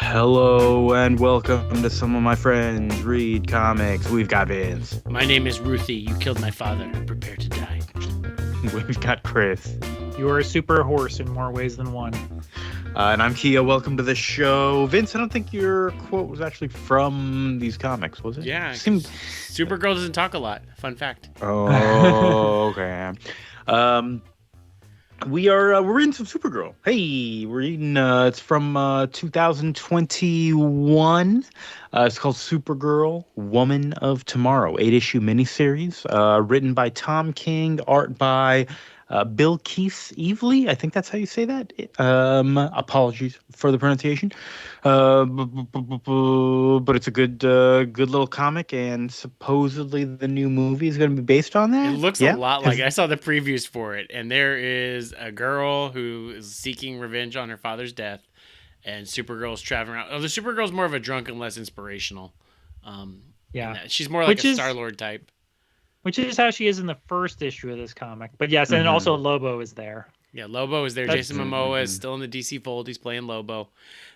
Hello and welcome to Some of My Friends Read Comics. We've got Vince. My name is Ruthie. You killed my father. Prepare to die. We've got Chris. You are a super horse in more ways than one. And I'm Kia. Welcome to the show. Vince, I don't think your quote was actually from these comics, was it? Yeah, Supergirl doesn't talk a lot. Fun fact. Oh, okay. We're reading some Supergirl. Hey, we're reading. It's from 2021. It's called Supergirl, Woman of Tomorrow, 8-issue miniseries. Written by Tom King, art by Bilquis Evely. I think that's how you say that. Apologies for the pronunciation. But it's a good little comic, and supposedly the new movie is going to be based on that. It looks a lot like it. I saw the previews for it, and there is a girl who is seeking revenge on her father's death, and Supergirl's traveling around. Oh, the Supergirl's more of a drunk and less inspirational. She's more like a Star-Lord type. Which is how she is in the first issue of this comic. But yes, and also Lobo is there. Yeah, Lobo is there. Jason Momoa is still in the DC fold. He's playing Lobo.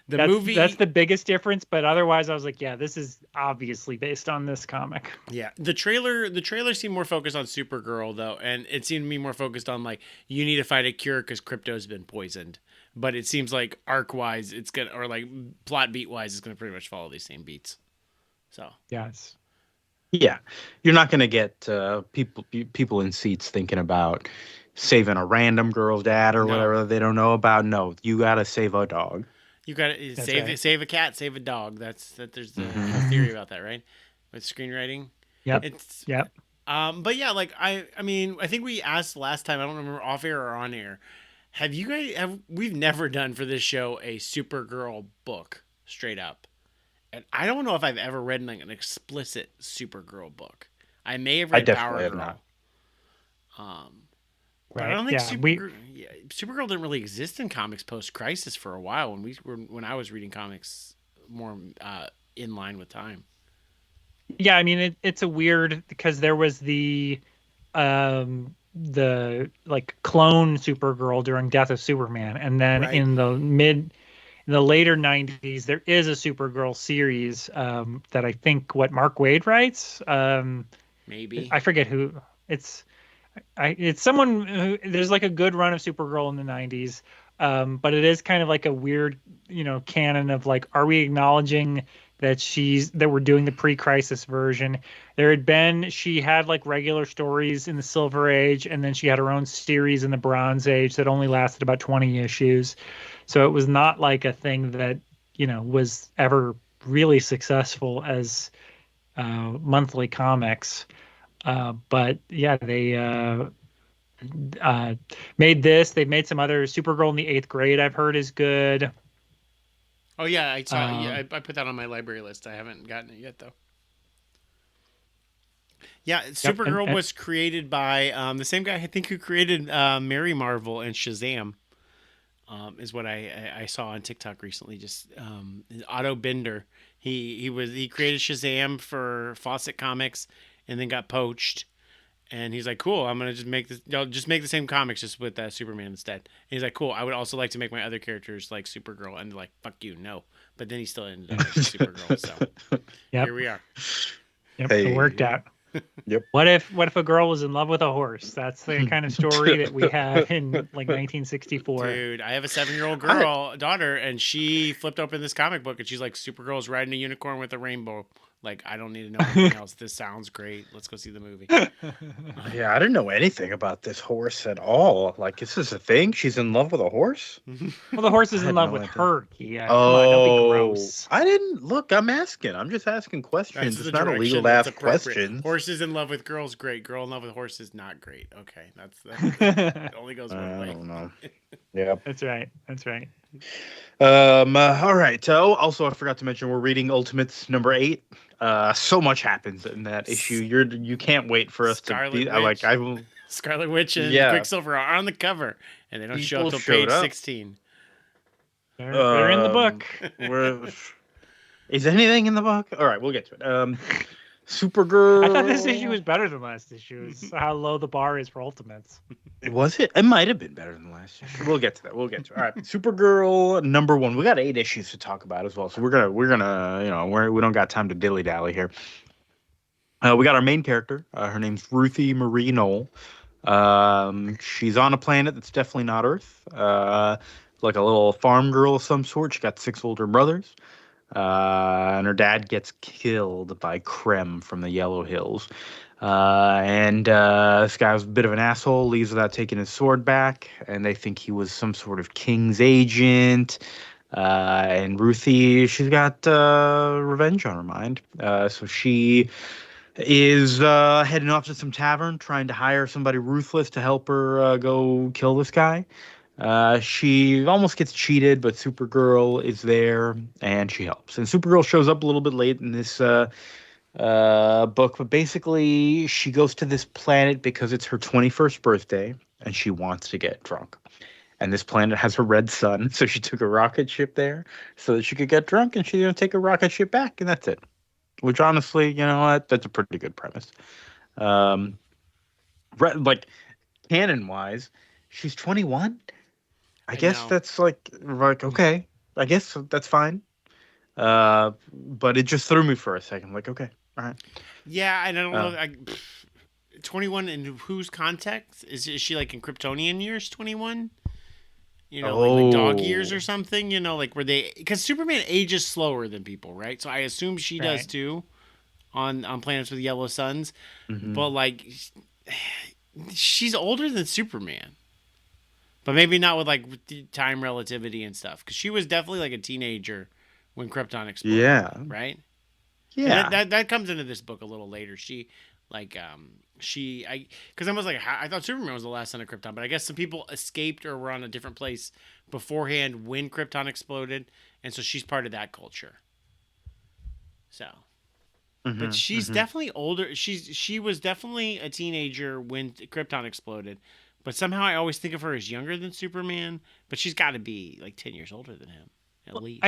That's the biggest difference, but otherwise I was like, yeah, this is obviously based on this comic. Yeah. The trailer seemed more focused on Supergirl though, and it seemed to be more focused on like you need to find a cure because Krypto's been poisoned. But it seems like arc-wise it's gonna, or like plot beat-wise it's gonna pretty much follow these same beats. So yes. Yeah, you're not going to get people in seats thinking about saving a random girl's dad or whatever they don't know about. No, you got to save a dog. You got to save a cat, save a dog. There's the theory about that, right? With screenwriting. Yep. But yeah, like I mean, I think we asked last time. I don't remember off air or on air. We've never done for this show a Supergirl book straight up. And I don't know if I've ever read like an explicit Supergirl book. I may have read Power Girl. But I don't think Supergirl didn't really exist in comics post-Crisis for a while when I was reading comics more in line with time. Yeah, I mean it's a weird because there was the like clone Supergirl during Death of Superman, and then in the later 90s, there is a Supergirl series that I think Mark Waid writes. Maybe. I forget who. It's someone who, there's like a good run of Supergirl in the 90s, but it is kind of like a weird, canon of like, are we acknowledging that we're doing the pre-Crisis version? She had like regular stories in the Silver Age, and then she had her own series in the Bronze Age that only lasted about 20 issues. So it was not like a thing that, was ever really successful as monthly comics. But yeah, they made this. They've made some other. Supergirl in the 8th Grade, I've heard, is good. Oh yeah, I saw. I put that on my library list. I haven't gotten it yet though. Yeah, Supergirl was created by the same guy I think who created Mary Marvel and Shazam. Is what I saw on TikTok recently. Just Otto Binder. He created Shazam for Fawcett Comics, and then got poached. And he's like, cool, I'm gonna just make the same comics just with Superman instead. And he's like, cool, I would also like to make my other characters like Supergirl. And they're like, fuck you, no. But then he still ended up making Supergirl. So here we are. Yep, it worked out. Yep. What if a girl was in love with a horse? That's the kind of story that we had in like 1964. Dude, I have a 7-year-old daughter, and she flipped open this comic book, and she's like, Supergirl's riding a unicorn with a rainbow. Like, I don't need to know anything else. This sounds great. Let's go see the movie. Yeah, I didn't know anything about this horse at all. Like, is this a thing? She's in love with a horse? Well, the horse is in love with her. Yeah. Oh, come on, don't be gross. I didn't look. I'm asking. I'm just asking questions. It's not illegal to ask questions. Horses in love with girls, great. Girl in love with horses, not great. Okay, that's it only goes one way. I don't know. Yeah, that's right. All right. So, also, I forgot to mention we're reading Ultimates number 8. So much happens in that issue. You can't wait for us to be like I will. Scarlet Witch and Quicksilver are on the cover, and they don't show up till page 16. They're in the book. Is anything in the book? All right, we'll get to it. Supergirl. I thought this issue was better than last issue. It's how low the bar is for Ultimates. Was it? It might have been better than last issue. We'll get to that. We'll get to it. All right. Supergirl #1. We got 8 issues to talk about as well. So we're gonna we don't got time to dilly dally here. We got our main character. Her name's Ruthie Marie Knoll. She's on a planet that's definitely not Earth. Like a little farm girl of some sort. She got 6 older brothers. And her dad gets killed by Krem from the Yellow Hills. And this guy was a bit of an asshole, leaves without taking his sword back, and they think he was some sort of king's agent. And Ruthie, she's got revenge on her mind. So she is heading off to some tavern, trying to hire somebody ruthless to help her go kill this guy. She almost gets cheated, but Supergirl is there and she helps. And Supergirl shows up a little bit late in this book, but basically she goes to this planet because it's her 21st birthday and she wants to get drunk. And this planet has a red sun, so she took a rocket ship there so that she could get drunk, and she's gonna take a rocket ship back, and that's it. Which honestly, you know what? That's a pretty good premise. Like canon wise, she's 21. I guess know. that's like okay. I guess that's fine. But it just threw me for a second. Like, okay, all right. Yeah, and I don't know. 21 in whose context? Is she like in Kryptonian years 21? You know, like dog years or something? You know, like where they... Because Superman ages slower than people, right? So I assume she does too on planets with yellow suns. Mm-hmm. But like, she's older than Superman. But maybe not with like time relativity and stuff. Because she was definitely like a teenager when Krypton exploded. Yeah. Right? Yeah. And that comes into this book a little later. Because I was like, I thought Superman was the last son of Krypton, but I guess some people escaped or were on a different place beforehand when Krypton exploded, and so she's part of that culture. So, but she's definitely older. She was definitely a teenager when Krypton exploded, but somehow I always think of her as younger than Superman. But she's got to be like 10 years older than him, at least.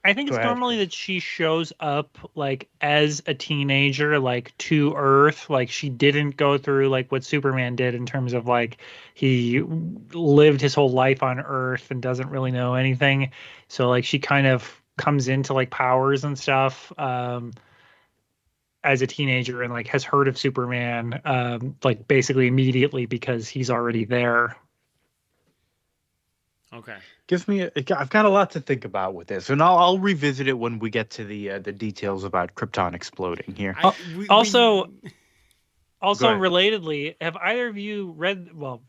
I think it's normally that she shows up like as a teenager, like to Earth. Like she didn't go through like what Superman did in terms of like he lived his whole life on Earth and doesn't really know anything. So like she kind of comes into like powers and stuff as a teenager and like has heard of Superman like basically immediately because he's already there. Okay. I've got a lot to think about with this, and I'll revisit it when we get to the details about Krypton exploding here. Also, relatedly, have either of you read? Well,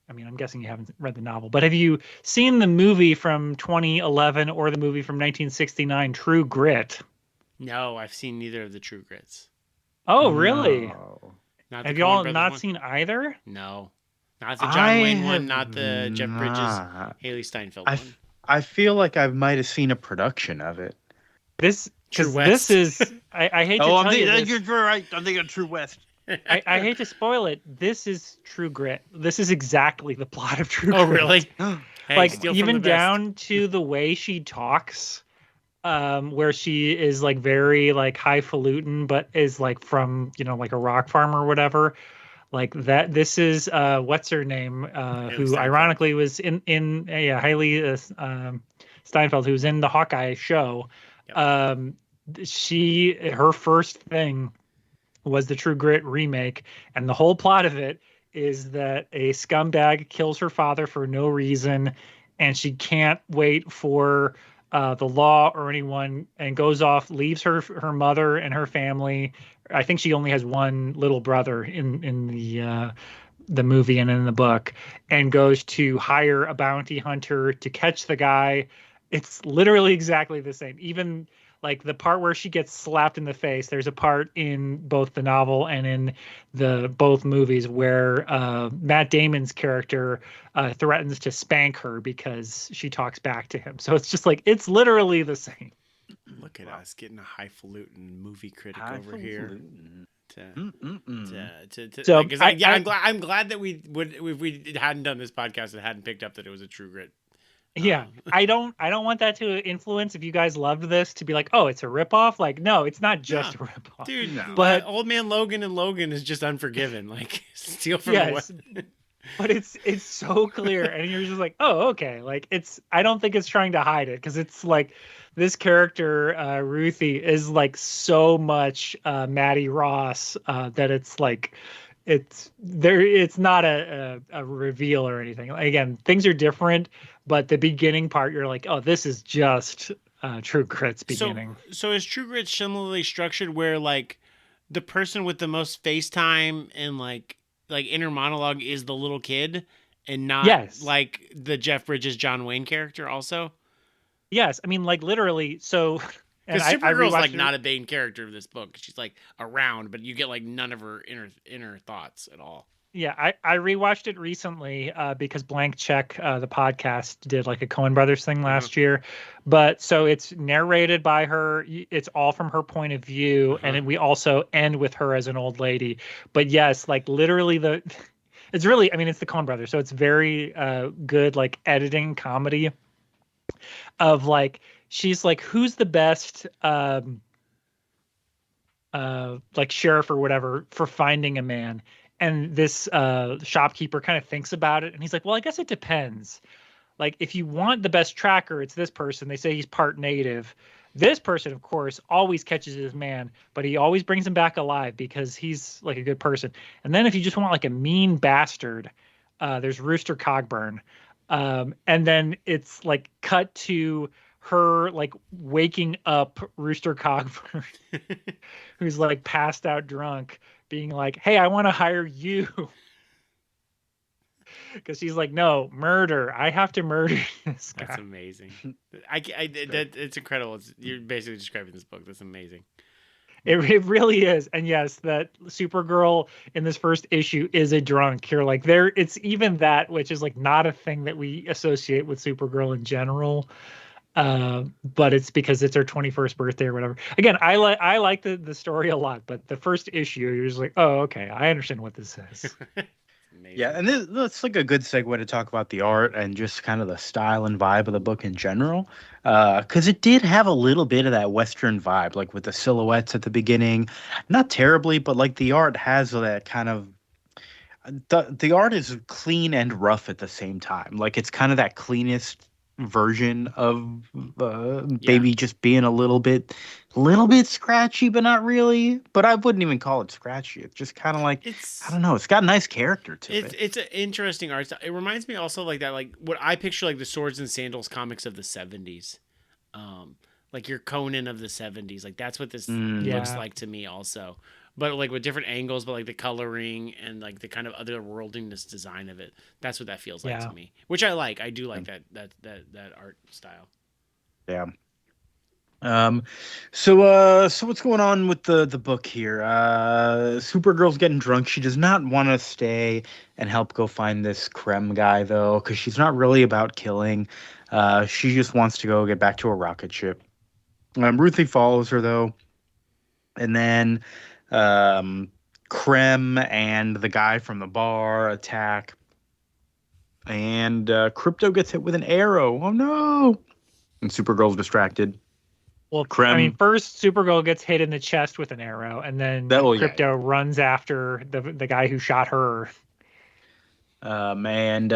I mean, I'm guessing you haven't read the novel, but have you seen the movie from 2011 or the movie from 1969, True Grit? No, I've seen neither of the True Grits. Oh, really? No. Have y'all not seen either? No. Not the John Wayne one, not the Jeff Bridges, Haley Steinfeld one. I feel like I might have seen a production of it. This is... I hate to tell you this. You're right. I'm thinking of True West. I hate to spoil it. This is True Grit. This is exactly the plot of True Grit. Oh, really? Like, even down to the way she talks, where she is, like, very, like, highfalutin, but is, like, from, you know, like, a rock farm or whatever. Like that, this is what's her name? Who ironically was in Hailey Steinfeld, who was in the Hawkeye show. Yep. Her first thing was the True Grit remake, and the whole plot of it is that a scumbag kills her father for no reason, and she can't wait for the law or anyone, and goes off, leaves her mother and her family. I think she only has one little brother in the movie and in the book, and goes to hire a bounty hunter to catch the guy. It's literally exactly the same. Even like the part where she gets slapped in the face, there's a part in both the novel and in both movies where Matt Damon's character threatens to spank her because she talks back to him. So it's just like, it's literally the same. Look at us getting a highfalutin movie critic over here. I'm glad that if we hadn't done this podcast and hadn't picked up that it was a True Grit Yeah, I don't want that to influence if you guys loved this to be like, oh, it's a ripoff. Like, no, it's not just No, a ripoff. dude, No. But Old Man Logan and Logan is just Unforgiven. Like, steal from a yes, weapon. but it's so clear, and you're just like, oh, okay. Like, it's I don't think it's trying to hide it because it's like this character Ruthie is like so much Maddie Ross that it's like it's there. It's not a reveal or anything. Again, things are different, but the beginning part, you're like, oh, this is just True Grit's beginning. So is True Grit similarly structured where like the person with the most FaceTime and like inner monologue is the little kid and not Yes. like the Jeff Bridges John Wayne character also? Yes, I mean, like literally. So, and Because I Supergirl's like rewatched it. not a main character of this book. She's like around, but you get like none of her inner thoughts at all. Yeah, I rewatched it recently because Blank Check, the podcast, did like a Coen Brothers thing Uh-huh. last year. But so it's narrated by her. It's all from her point of view, and Uh-huh. then we also end with her as an old lady. But yes, like literally it's really, I mean, it's the Coen Brothers, so it's very good like editing comedy of like she's like, who's the best like sheriff or whatever for finding a man, and this shopkeeper kind of thinks about it and he's like, well, I guess it depends. Like, if you want the best tracker, it's this person. They say he's part native. This person, of course, always catches his man, but he always brings him back alive because he's like a good person. And then if you just want like a mean bastard, there's Rooster Cogburn. And then it's like cut to her like waking up Rooster Cogburn, who's like passed out drunk, being like, hey, I want to hire you. Because she's like, no, murder. I have to murder this That's guy. amazing. That it's incredible. You're basically describing this book. That's amazing. It really is. And yes, that Supergirl in this first issue is a drunk. You're like, there, it's even that, which is like not a thing that we associate with Supergirl in general. But it's because it's her 21st birthday or whatever. Again, I like the story a lot, but the first issue, you're just like, oh, okay, I understand what this is. Amazing. Yeah, and that's like a good segue to talk about the art and just kind of the style and vibe of the book in general. Because it did have a little bit of that Western vibe, like with the silhouettes at the beginning. Not terribly, but like the art has that kind of the art is clean and rough at the same time. Like it's kind of that cleanest version of maybe just being a little bit scratchy, but not really. But I wouldn't even call it scratchy. It's just kind of like I It's don't know. It's got a nice character to it. it's an interesting art style. It reminds me also like that, like what I picture like the Swords and Sandals comics of the '70s, like your Conan of the '70s. Like that's what this looks Yeah. like to me also. But like with different angles, but like the coloring and like the kind of otherworldliness design of it. That's what that feels like Yeah. to me, which I like. I do like that art style. Yeah. So what's going on with the book here? Supergirl's getting drunk. She does not want to stay and help go find this Krem guy though, because she's not really about killing. She just wants to go get back to a rocket ship. Ruthie follows her though, and then Krem and the guy from the bar attack, and Crypto gets hit with an arrow. Oh no! And Supergirl's distracted. Well, I mean, Krem. first Supergirl gets hit in the chest with an arrow, and then Oh yeah. Crypto runs after the guy who shot her. And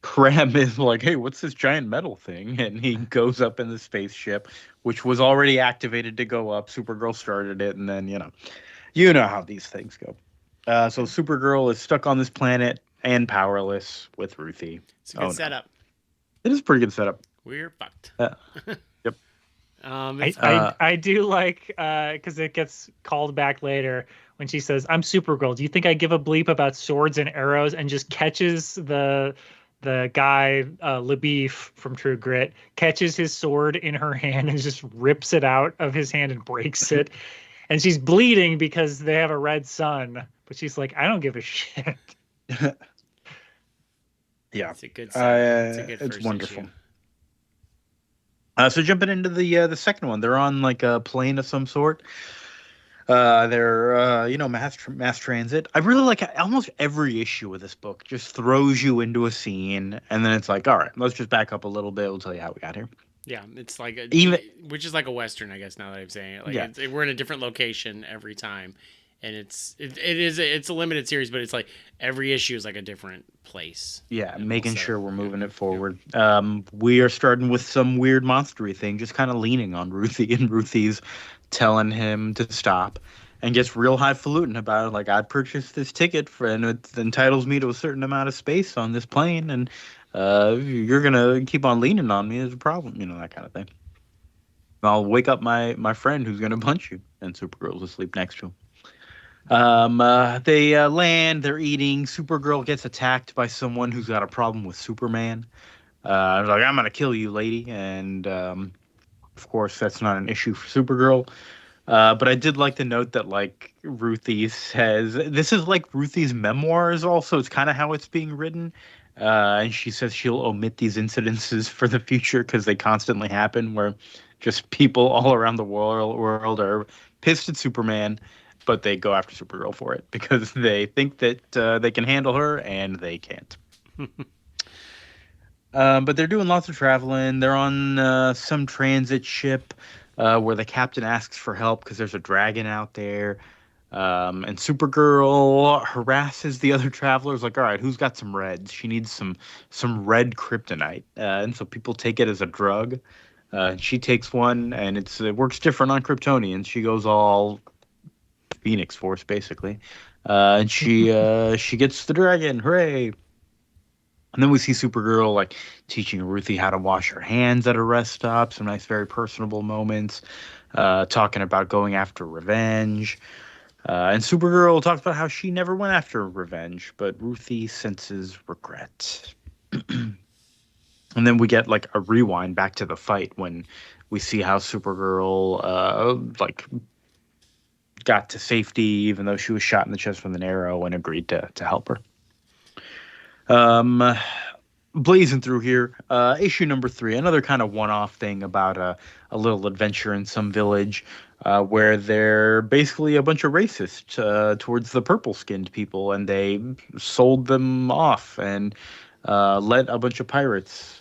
Krem is like, hey, what's this giant metal thing? And he goes up in the spaceship, which was already activated to go up. Supergirl started it, and then you know how these things go. So Supergirl is stuck on this planet and powerless with Ruthie. It's a good setup. It is a pretty good setup. We're fucked. Yep. I do like because it gets called back later when she says, "I'm Supergirl. Do you think I give a bleep about swords and arrows?" And just catches the guy LaBeef from True Grit, catches his sword in her hand and just rips it out of his hand and breaks it. And she's bleeding because they have a red sun, but she's like, I don't give a shit. Yeah, It's a good setup. It's a good it's first wonderful. issue. So jumping into the second one, they're on like a plane of some sort. They're mass transit. I really like almost every issue of this book just throws you into a scene, and then it's like, all right, let's just back up a little bit. We'll tell you how we got here. Yeah, it's like Even which is like a western, I guess. Now that I'm saying it, like yeah, we're in a different location every time, and it's a limited series, but it's like every issue is like a different place. yeah, And we'll making set up. sure we're Yeah, moving it yeah, forward. We are starting with some weird monstery thing, just kind of leaning on Ruthie, and Ruthie's telling him to stop, and gets real highfalutin about it. Like, I purchased this ticket for, and it entitles me to a certain amount of space on this plane, and you're gonna keep on leaning on me is a problem, that kind of thing. I'll wake up my friend who's gonna punch you, and Supergirl's asleep next to him. They land. They're eating. Supergirl gets attacked by someone who's got a problem with Superman. Like, I'm gonna kill you, lady. And of course, that's not an issue for Supergirl. But I did like the note that, like, Ruthie says this is like Ruthie's memoirs. Also, it's kind of how it's being written. And she says she'll omit these incidences for the future because they constantly happen, where just people all around the world are pissed at Superman, but they go after Supergirl for it because they think that they can handle her, and they can't. But they're doing lots of traveling. They're on some transit ship where the captain asks for help because there's a dragon out there. And Supergirl harasses the other travelers, like, all right, who's got some reds? She needs some red kryptonite. And so people take it as a drug. And she takes one, and it works different on Kryptonians. She goes all Phoenix Force, basically. And she gets the dragon. Hooray! And then we see Supergirl, like, teaching Ruthie how to wash her hands at a rest stop. Some nice, very personable moments. Talking about going after revenge. And Supergirl talks about how she never went after revenge, but Ruthie senses regret. And then we get, like, a rewind back to the fight when we see how Supergirl like, got to safety even though she was shot in the chest with an arrow, and agreed to help her. Blazing through here, issue number 3, another kind of one-off thing about a little adventure in some village where they're basically a bunch of racists towards the purple-skinned people, and they sold them off and let a bunch of pirates,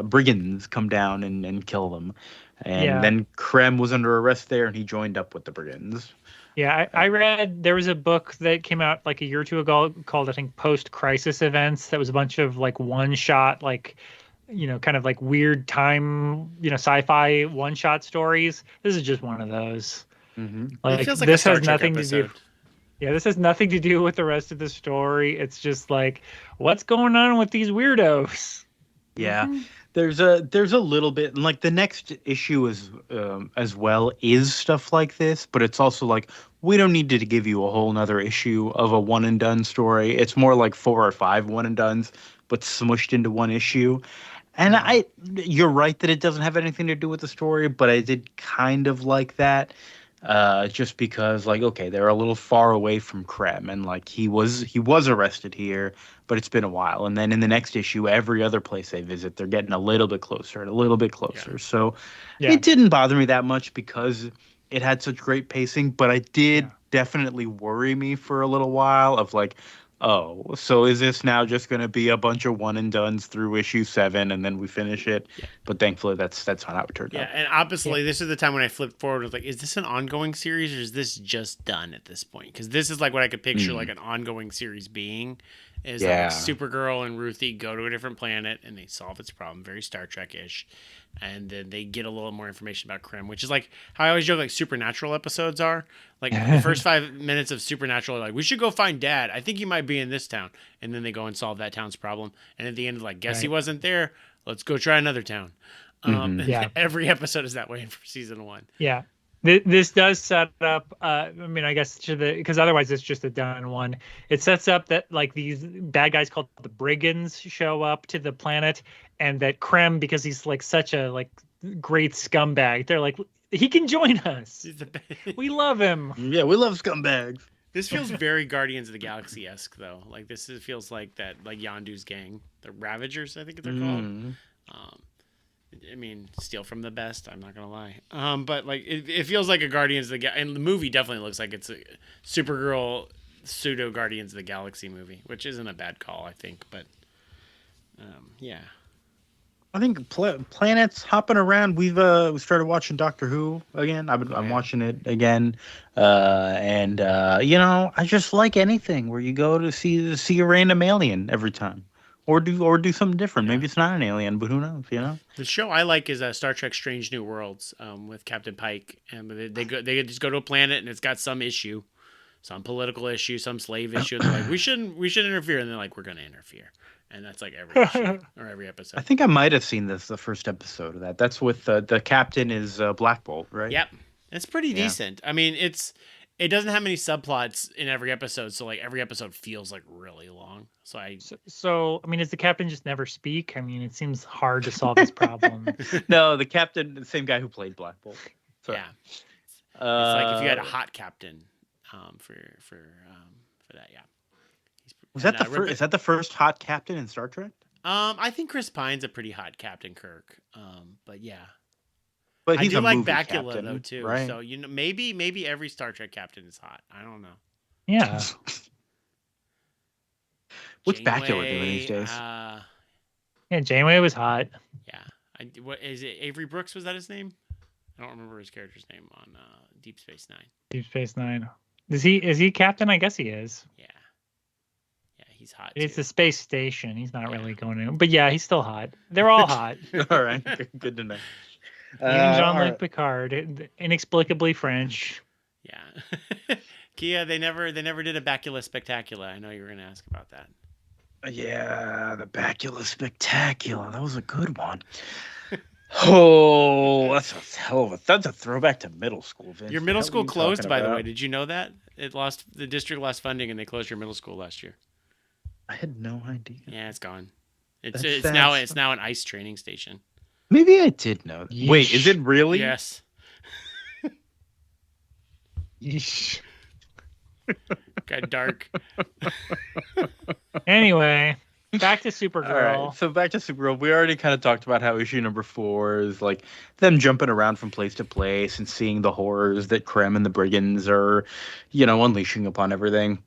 brigands, come down and kill them. And then Krem was under arrest there, and he joined up with the brigands. Yeah, I read there was a book that came out like a year or two ago called, I think, Post-Crisis Events. That was a bunch of like one-shot, like, kind of like weird time, sci-fi one-shot stories. This is just one of those. Mm-hmm. Like, it feels like this has nothing to do. Yeah, this has nothing to do with the rest of the story. It's just like, what's going on with these weirdos? Yeah. Mm-hmm. There's a little bit, and like the next issue is as well is stuff like this, but it's also like, we don't need to give you a whole nother issue of a one and done story. It's more like 4 or 5 one and dones, but smushed into one issue. And you're right that it doesn't have anything to do with the story, but I did kind of like that. Just because, like, okay, they're a little far away from Krem, and like he was arrested here, but it's been a while. And then in the next issue, every other place they visit, they're getting a little bit closer and a little bit closer. Yeah. So it didn't bother me that much because it had such great pacing, but I did definitely worry me for a little while of like, oh, so is this now just going to be a bunch of one and dones through issue 7 and then we finish it? Yeah. But thankfully that's not how it turned out. Yeah, and obviously this is the time when I flipped forward with like, is this an ongoing series or is this just done at this point? Because this is like what I could picture like an ongoing series being. Is like Supergirl and Ruthie go to a different planet and they solve its problem, very Star Trek-ish, and then they get a little more information about Krem, which is like how I always joke like Supernatural episodes are. Like the first 5 minutes of Supernatural are like, we should go find Dad. I think he might be in this town, and then they go and solve that town's problem. And at the end, like, guess he wasn't there. Let's go try another town. Every episode is that way for season 1. Yeah. This does set up, I mean, I guess because otherwise it's just a done one. It sets up that like these bad guys called the Brigands show up to the planet, and that Krem, because he's like such a like great scumbag, they're like, he can join us. We love him. Yeah, we love scumbags. This feels very Guardians of the Galaxy-esque though. Like feels like that, like Yondu's gang, the Ravagers, I think they're called. I mean, steal from the best. I'm not gonna lie. But like, it feels like a Guardians of the and the movie definitely looks like it's a Supergirl pseudo Guardians of the Galaxy movie, which isn't a bad call, I think. But yeah. I think planets hopping around. We started watching Doctor Who again. I'm watching it again, and I just like anything where you go to see a random alien every time, or do something different. Maybe it's not an alien, but who knows? The show I like is Star Trek: Strange New Worlds with Captain Pike, and they just go to a planet and it's got some issue, some political issue, some slave issue. And they're like, we shouldn't interfere, and they're like, we're gonna interfere. And that's like every issue or every episode. I think I might have seen the first episode of that. That's with the captain is Black Bolt, right? Yep, it's pretty decent. I mean, it doesn't have many subplots in every episode, so like every episode feels like really long. So I mean, does the captain just never speak? I mean, it seems hard to solve this problem. No, the captain, the same guy who played Black Bolt. Yeah, it's like if you had a hot captain, for that, yeah. Was that is that the first hot captain in Star Trek? I think Chris Pine's a pretty hot Captain Kirk. But yeah. But he's I do like movie Bakula captain, though too. right? So maybe every Star Trek captain is hot. I don't know. Yeah. What's Bakula doing these days? Yeah, Janeway was hot. Yeah. What is it? Avery Brooks, was that his name? I don't remember his character's name on Deep Space Nine. Deep Space Nine. Is he captain? I guess he is. Yeah. Yeah, he's hot. It's too. the space station. He's not really going in. But yeah, he's still hot. They're all hot. All right, good to know. Even Jean-Luc Picard, inexplicably French. Yeah. Kia, they never did a Bakula Spectacular. I know you were going to ask about that. Yeah, the Bakula Spectacular. That was a good one. Oh, that's a throwback to middle school, Vince. Your middle school closed, by the way. Did you know that? The district lost funding and they closed your middle school last year. I had no idea. Yeah, it's gone. It's now an ice training station. Maybe I did know that. Yeesh. Wait, is it really? Yes. Yeesh. Got dark. Anyway, back to Supergirl. All right, so back to Supergirl. We already kind of talked about how issue number 4 is like them jumping around from place to place and seeing the horrors that Krem and the Brigands are, unleashing upon everything.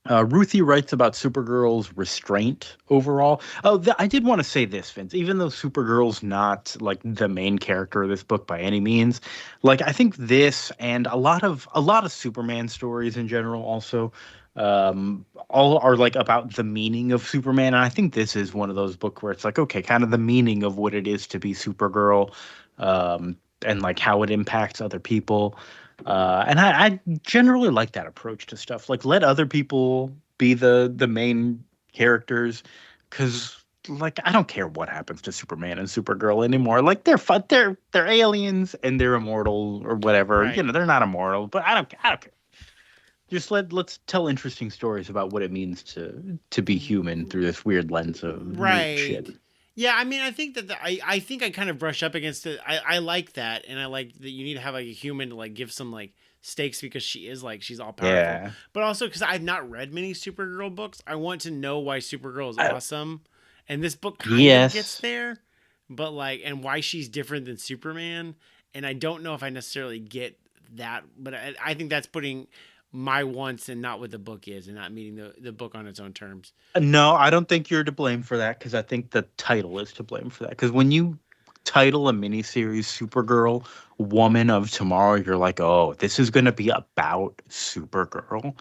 Ruthie writes about Supergirl's restraint overall. Oh, I did want to say this, Vince. Even though Supergirl's not like the main character of this book by any means, like I think this and a lot of Superman stories in general also all are like about the meaning of Superman. And I think this is one of those books where it's like, okay, kind of the meaning of what it is to be Supergirl, and like how it impacts other people. And I generally like that approach to stuff. Like, let other people be the main characters, because like I don't care what happens to Superman and Supergirl anymore. Like they're fun, they're aliens and they're immortal or whatever. Right. They're not immortal, but I don't care. Just let's tell interesting stories about what it means to be human through this weird lens of Right. shit. Yeah, I mean, I think that I think I kind of brush up against it. I like that, and I like that you need to have like a human to like give some like stakes because she's all powerful. Yeah. But also because I've not read many Supergirl books, I want to know why Supergirl is awesome, and this book kind of gets there, but like and why she's different than Superman, and I don't know if I necessarily get that, but I think that's putting my wants and not what the book is, and not meeting the book on its own terms. No, I don't think you're to blame for that, because I think the title is to blame for that. Because when you title a miniseries Supergirl, Woman of Tomorrow, you're like, oh, this is going to be about Supergirl.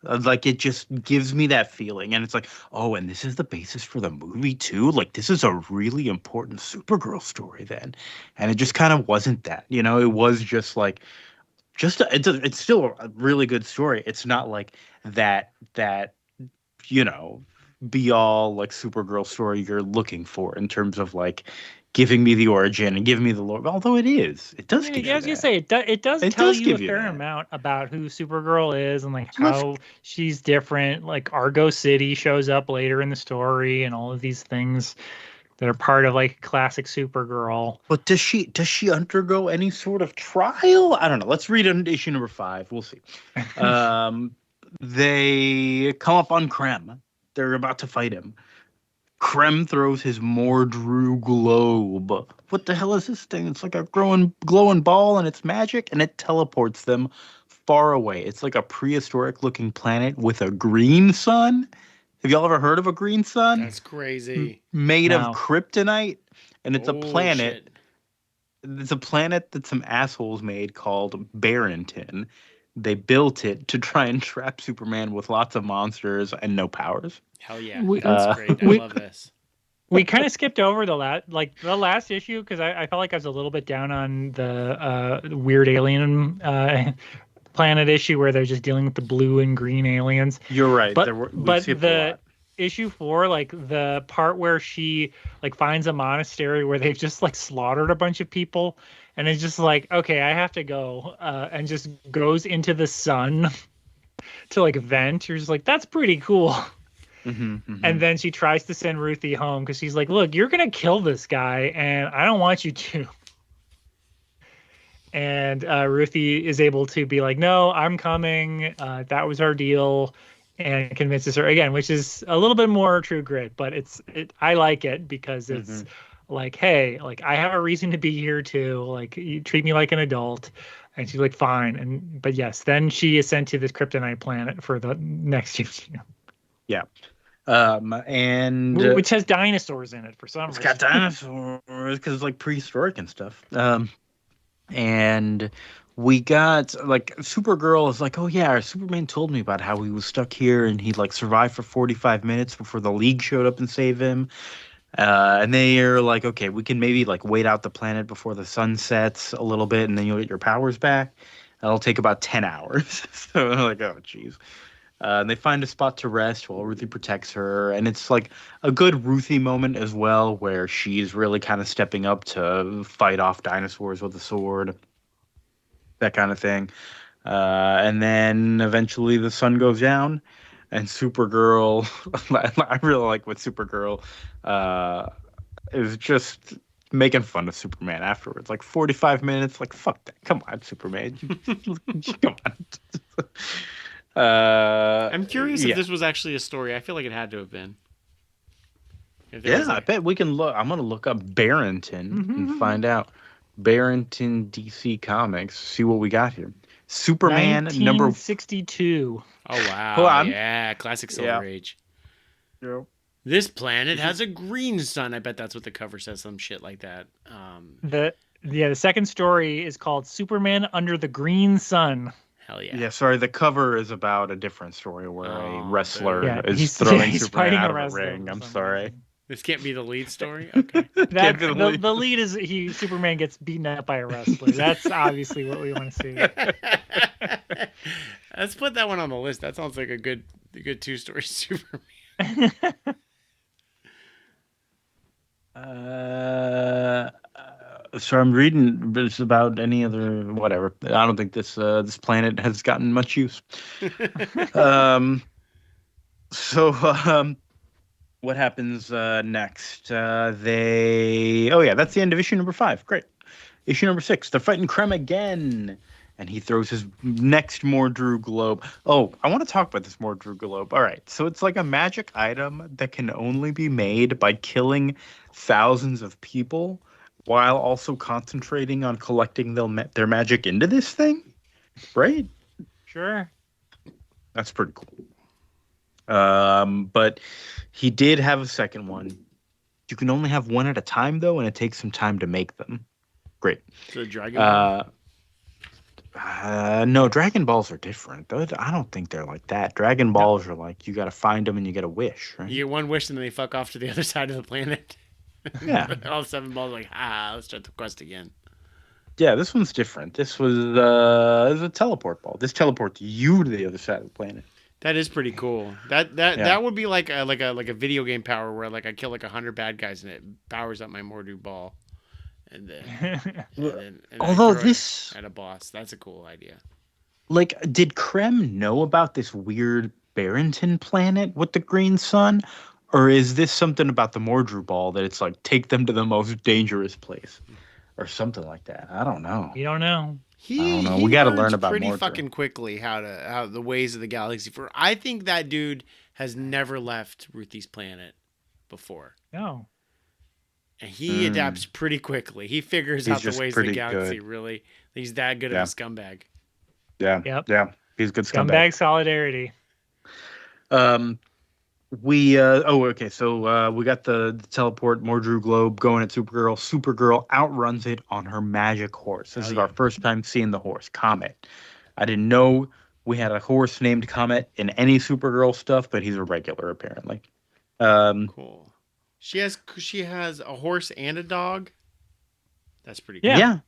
Like it just gives me that feeling. And it's like, oh, and this is the basis for the movie too. Like this is a really important Supergirl story then. And it just kind of wasn't that. It was just like, it's still a really good story. It's not like that be all like Supergirl story you're looking for in terms of like giving me the origin and giving me the lore. Although it does give you I was gonna that. say it does It tell does you give a you fair that. amount about who Supergirl is and like how she's different. Like Argo City shows up later in the story and all of these things that are part of like classic Supergirl. But does she undergo any sort of trial? I don't know. Let's read issue number 5. We'll see. They come up on Krem. They're about to fight him. Krem throws his Mordru globe. What the hell is this thing? It's like a glowing ball and it's magic and it teleports them far away. It's like a prehistoric looking planet with a green sun. Have y'all ever heard of a green sun? That's crazy. Made of No. kryptonite, and it's a Oh, planet. shit. It's a planet that some assholes made called Barrington. They built it to try and trap Superman with lots of monsters and no powers. Hell yeah. We- That's great. I we- love this. We kind of skipped over the last issue because I felt like I was a little bit down on the weird alien planet issue where they're just dealing with the blue and green aliens. You're right. But we skipped a the lot. issue 4, like the part where she like finds a monastery where they've just like slaughtered a bunch of people, and it's just like, okay, I have to go, and just goes into the sun to like vent. You're just like, that's pretty cool. And then she tries to send Ruthie home because she's like, look, you're gonna kill this guy, and I don't want you to. And Ruthie is able to be like, no, I'm coming. That was our deal. And convinces her again, which is a little bit more True Grit, but I like it because it's like, hey, like I have a reason to be here too. Like you treat me like an adult. And she's like, fine. But yes, then she is sent to this kryptonite planet for the next issue. Yeah. And Which has dinosaurs in it for some it's reason. got dinosaurs because it's like prehistoric and stuff. And we got like Supergirl is like, oh yeah, Superman told me about how he was stuck here and he like survived for 45 minutes before the League showed up and saved him. And they are like, okay, we can maybe like wait out the planet before the sun sets a little bit, and then you'll get your powers back. That'll take about 10 hours. So they're like, oh geez. And they find a spot to rest while Ruthie protects her, and it's like a good Ruthie moment as well, where she's really kind of stepping up to fight off dinosaurs with a sword, that kind of thing. And then eventually the sun goes down, and Supergirl, I really like what Supergirl is just making fun of Superman afterwards. Like 45 minutes, like fuck that. Come on, Superman. Come on. I'm curious yeah. if this was actually a story. I feel like it had to have been. Yeah, I bet we can look. I'm gonna look up Barrington and find out. Barrington DC Comics. See what we got here. Superman number 1962. Oh wow! Hold on. Yeah, classic Silver Yeah. Age. Yep. This planet has a green sun. I bet that's what the cover says. Some shit like that. The second story is called Superman Under the Green Sun. Hell yeah. Yeah, sorry. The cover is about a different story where a wrestler Yeah, is throwing he's Superman fighting out a of a wrestler ring. for I'm some sorry. reason. This can't be the lead story. Okay. That, be the the, lead. the lead is Superman gets beaten up by a wrestler. That's obviously what we want to see. Let's put that one on the list. That sounds like a good two-story Superman. So I'm reading this about any other whatever. I don't think this planet has gotten much use. What happens next? That's the end of issue number 5. Great. Issue number 6. They're fighting Krem again, and he throws his next Mordru globe. Oh, I want to talk about this Mordru globe. All right, so it's like a magic item that can only be made by killing thousands of people, while also concentrating on collecting their magic into this thing, right? Sure. That's pretty cool. But he did have a second one. You can only have one at a time, though, and it takes some time to make them. Great. So Dragon Ball. No, Dragon Balls are different. I don't think they're like that. Dragon Balls are like, you got to find them and you get a wish, right? You get one wish and then they fuck off to the other side of the planet. Yeah. All 7 balls are like, let's start the quest again. Yeah, this one's different. This was a teleport ball. This teleports you to the other side of the planet. That is pretty cool. That would be like a video game power where like I kill like 100 bad guys and it powers up my Mordu ball, and then Although I throw it this at a boss. That's a cool idea. Like, did Krem know about this weird Barrington planet with the green sun? Or is this something about the Mordru ball that it's like, take them to the most dangerous place? Or something like that. I don't know. You don't know. I don't know. We got to learn learns about pretty Mordru. fucking quickly how the ways of the galaxy. I think that dude has never left Ruthie's planet. before. No. And he adapts pretty quickly. He figures He's out the just ways of the pretty galaxy, good. really. He's that good of Yeah. a scumbag. Yeah. Yep. Yeah. He's a good Scumbag scumbag. solidarity. We okay, so we got the teleport Mordru globe going at Supergirl. Supergirl outruns it on her magic horse. This is our first time seeing the horse, Comet. I didn't know we had a horse named Comet in any Supergirl stuff, but he's a regular apparently. Cool. She has a horse and a dog. That's pretty cool. Yeah.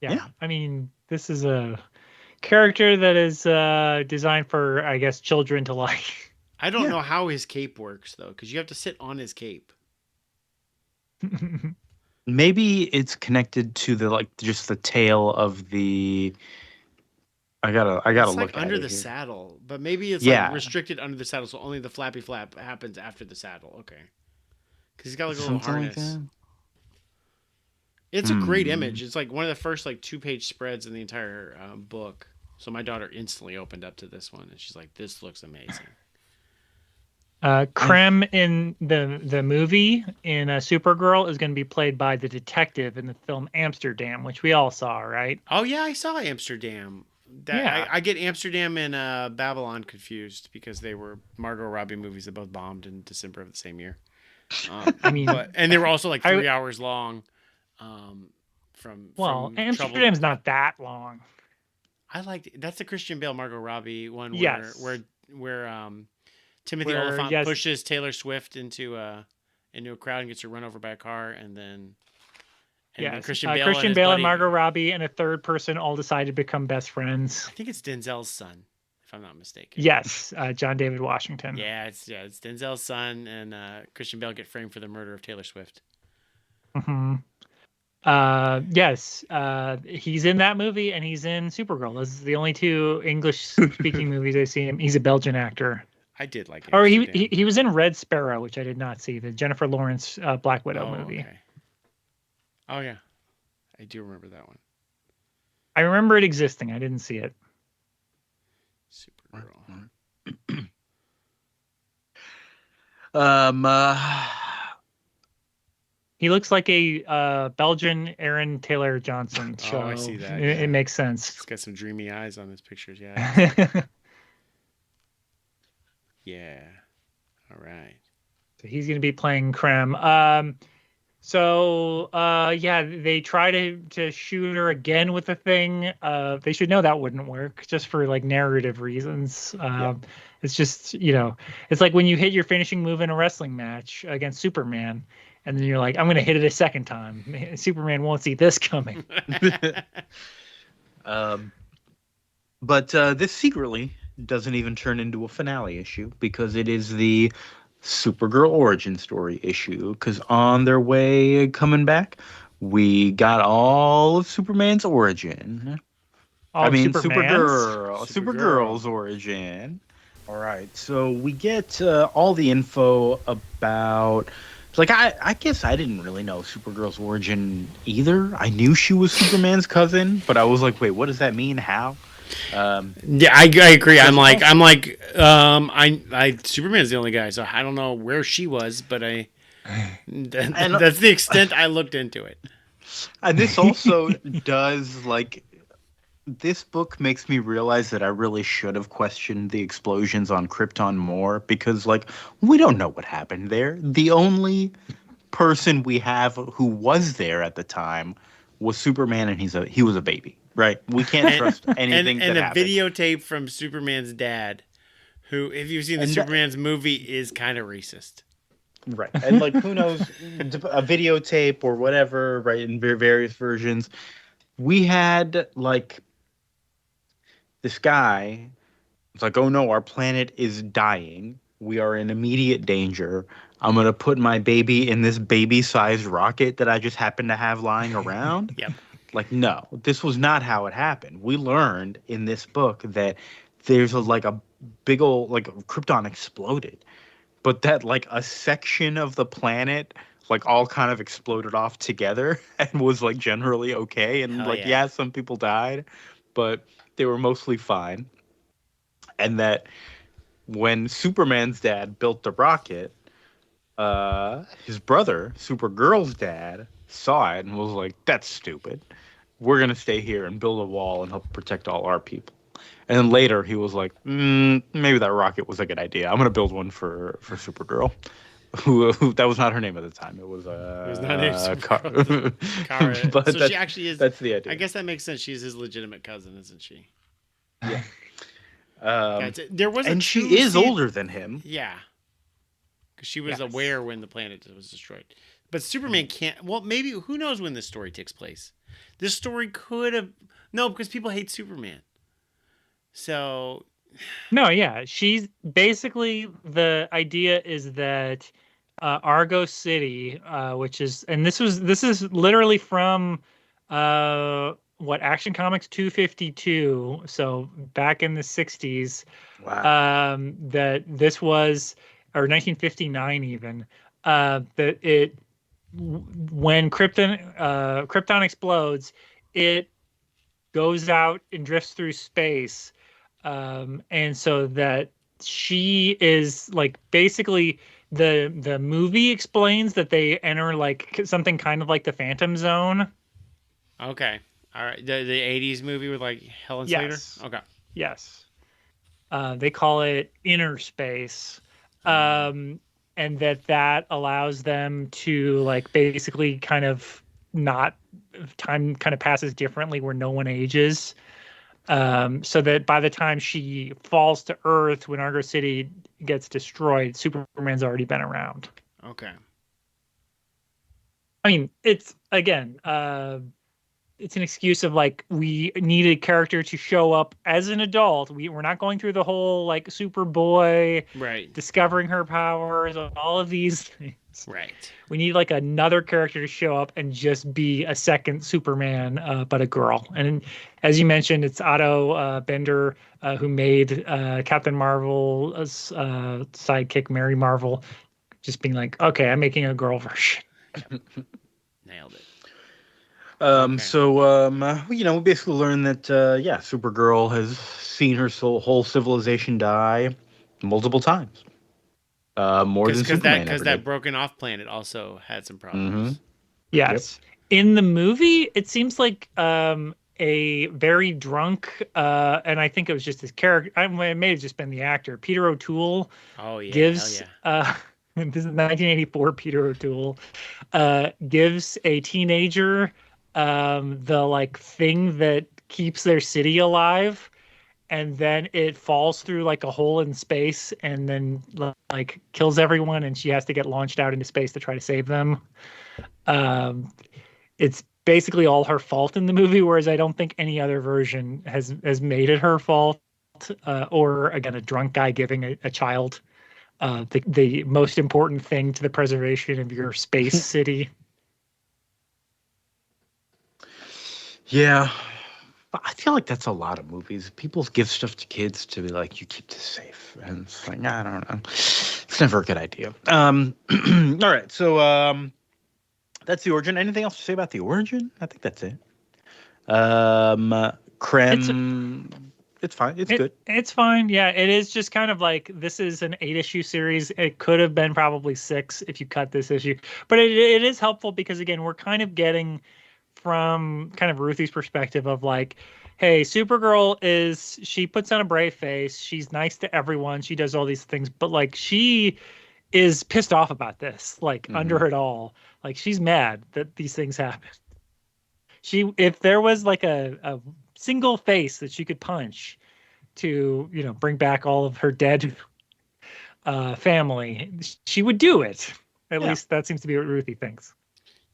Yeah. I mean, this is a character that is designed for, I guess, children to like. I don't know how his cape works though, because you have to sit on his cape. Maybe it's connected to the just the tail of the. I gotta It's look like at under it the here. saddle, but maybe it's Yeah. like restricted under the saddle, so only the flappy flap happens after the saddle. Okay, because he's got like a little Something like harness. that. It's a great image. It's like one of the first 2-page spreads in the entire book. So my daughter instantly opened up to this one, and she's like, "This looks amazing." Krem in the movie in Supergirl is going to be played by the detective in the film Amsterdam, which we all saw, right? Oh yeah, I saw Amsterdam. I get Amsterdam and Babylon confused because they were Margot Robbie movies that both bombed in December of the same year. I mean, and they were also like 3 hours long. From Amsterdam's not that long. I liked that's the Christian Bale Margot Robbie one where Timothy Olyphant pushes Taylor Swift into a crowd and gets her run over by a car, and then Christian Bale and Margot Robbie and a third person all decide to become best friends. I think it's Denzel's son, if I'm not mistaken. Yes, John David Washington. Yeah, it's Denzel's son, and Christian Bale get framed for the murder of Taylor Swift. Mm-hmm. Yes, he's in that movie and he's in Supergirl. Those are the only two English-speaking movies I see him. He's a Belgian actor. I did like it. Or he was in Red Sparrow, which I did not see, the Jennifer Lawrence Black Widow movie. Okay. Oh yeah, I do remember that one. I remember it existing. I didn't see it. Supergirl. He looks like a Belgian Aaron Taylor Johnson. So I see that. It makes sense. He's got some dreamy eyes on his pictures. Yeah. Yeah. All right. So he's going to be playing Krem. They try to shoot her again with the thing. They should know that wouldn't work just for narrative reasons. It's just, it's like when you hit your finishing move in a wrestling match against Superman, and then you're like, I'm going to hit it a second time. Superman won't see this coming. But this secretly doesn't even turn into a finale issue because it is the Supergirl origin story issue. Because on their way coming back, we got all of Superman's origin. Supergirl's origin. All right, so we get all the info about. I guess I didn't really know Supergirl's origin either. I knew she was Superman's cousin, but I was like, wait, what does that mean? How? Yeah, I agree. I'm like, Superman's the only guy, so I don't know where she was, but that's the extent I looked into it. And this also does this book makes me realize that I really should have questioned the explosions on Krypton more because we don't know what happened there. The only person we have who was there at the time was Superman, and he was a baby. Right, we can't trust anything and that a happens. videotape videotape from Superman's dad, who, if you've seen the Superman's movie, is kind of racist. Right, and who knows, a videotape or whatever, right? In various versions, we had this guy. It's like, oh no, our planet is dying. We are in immediate danger. I'm gonna put my baby in this baby-sized rocket that I just happen to have lying around. Yep. No, this was not how it happened. We learned in this book that there's a big old Krypton exploded, but that a section of the planet all kind of exploded off together and was generally okay. And some people died, but they were mostly fine. And that when Superman's dad built the rocket, his brother, Supergirl's dad, saw it and was like, "That's stupid. We're gonna stay here and build a wall and help protect all our people." And then later he was like, "Maybe that rocket was a good idea. I'm gonna build one for Supergirl." Who that was not her name at the time. It was It was not named Car- Kara. but So she actually is. that's the idea. I guess that makes sense. She's his legitimate cousin, isn't she? Yeah. There was and she is older than him. Yeah, because she was aware when the planet was destroyed. But Superman can't. Well, maybe who knows when this story takes place? This story could have because people hate Superman. So no, yeah, she's basically the idea is that Argo City, which is, and this is literally from Action Comics 252, so back in the 60s. Wow. That this was, or 1959 even, that it when Krypton explodes, it goes out and drifts through space, and so that she is like basically the movie explains that they enter like something kind of like the Phantom Zone. Okay, all right, the 80s movie with like Helen Slater. Okay, yes, they call it inner space. And that allows them to like basically kind of not time kind of passes differently where no one ages. So that by the time she falls to Earth, when Argo City gets destroyed, Superman's already been around. Okay. I mean, it's again, it's an excuse of like we need a character to show up as an adult. We're not going through the whole like Superboy, right, discovering her powers, all of these things. Right. We need like another character to show up and just be a second Superman, but a girl. And as you mentioned, it's Otto Bender who made Captain Marvel's sidekick, Mary Marvel, just being like, okay, I'm making a girl version. Nailed it. So, we basically learned that, Supergirl has seen her whole civilization die multiple times. More than Superman because that broken off planet also had some problems. Mm-hmm. Yes. Yep. In the movie, it seems like a very drunk, and I think it was just his character. It may have just been the actor, Peter O'Toole. Oh yeah, gives. This is 1984. Peter O'Toole gives a teenager the like thing that keeps their city alive, and then it falls through like a hole in space and then like kills everyone, and she has to get launched out into space to try to save them. It's basically all her fault in the movie, whereas I don't think any other version has made it her fault, or again a drunk guy giving a child the most important thing to the preservation of your space city. Yeah, I feel like that's a lot of movies. People give stuff to kids to be like, you keep this safe. And it's like, I don't know. It's never a good idea. All right. So that's the origin. Anything else to say about the origin? I think that's it. Creme. It's fine. It's good. It's fine. Yeah, it is just kind of like this is an 8-issue series. It could have been probably 6 if you cut this issue. But it is helpful because, again, we're kind of getting from kind of Ruthie's perspective of like, hey, Supergirl she puts on a brave face. She's nice to everyone. She does all these things. But like she is pissed off about this, like under it all. Like she's mad that these things happen. If there was like a single face that she could punch to, bring back all of her dead family, she would do it. At least that seems to be what Ruthie thinks.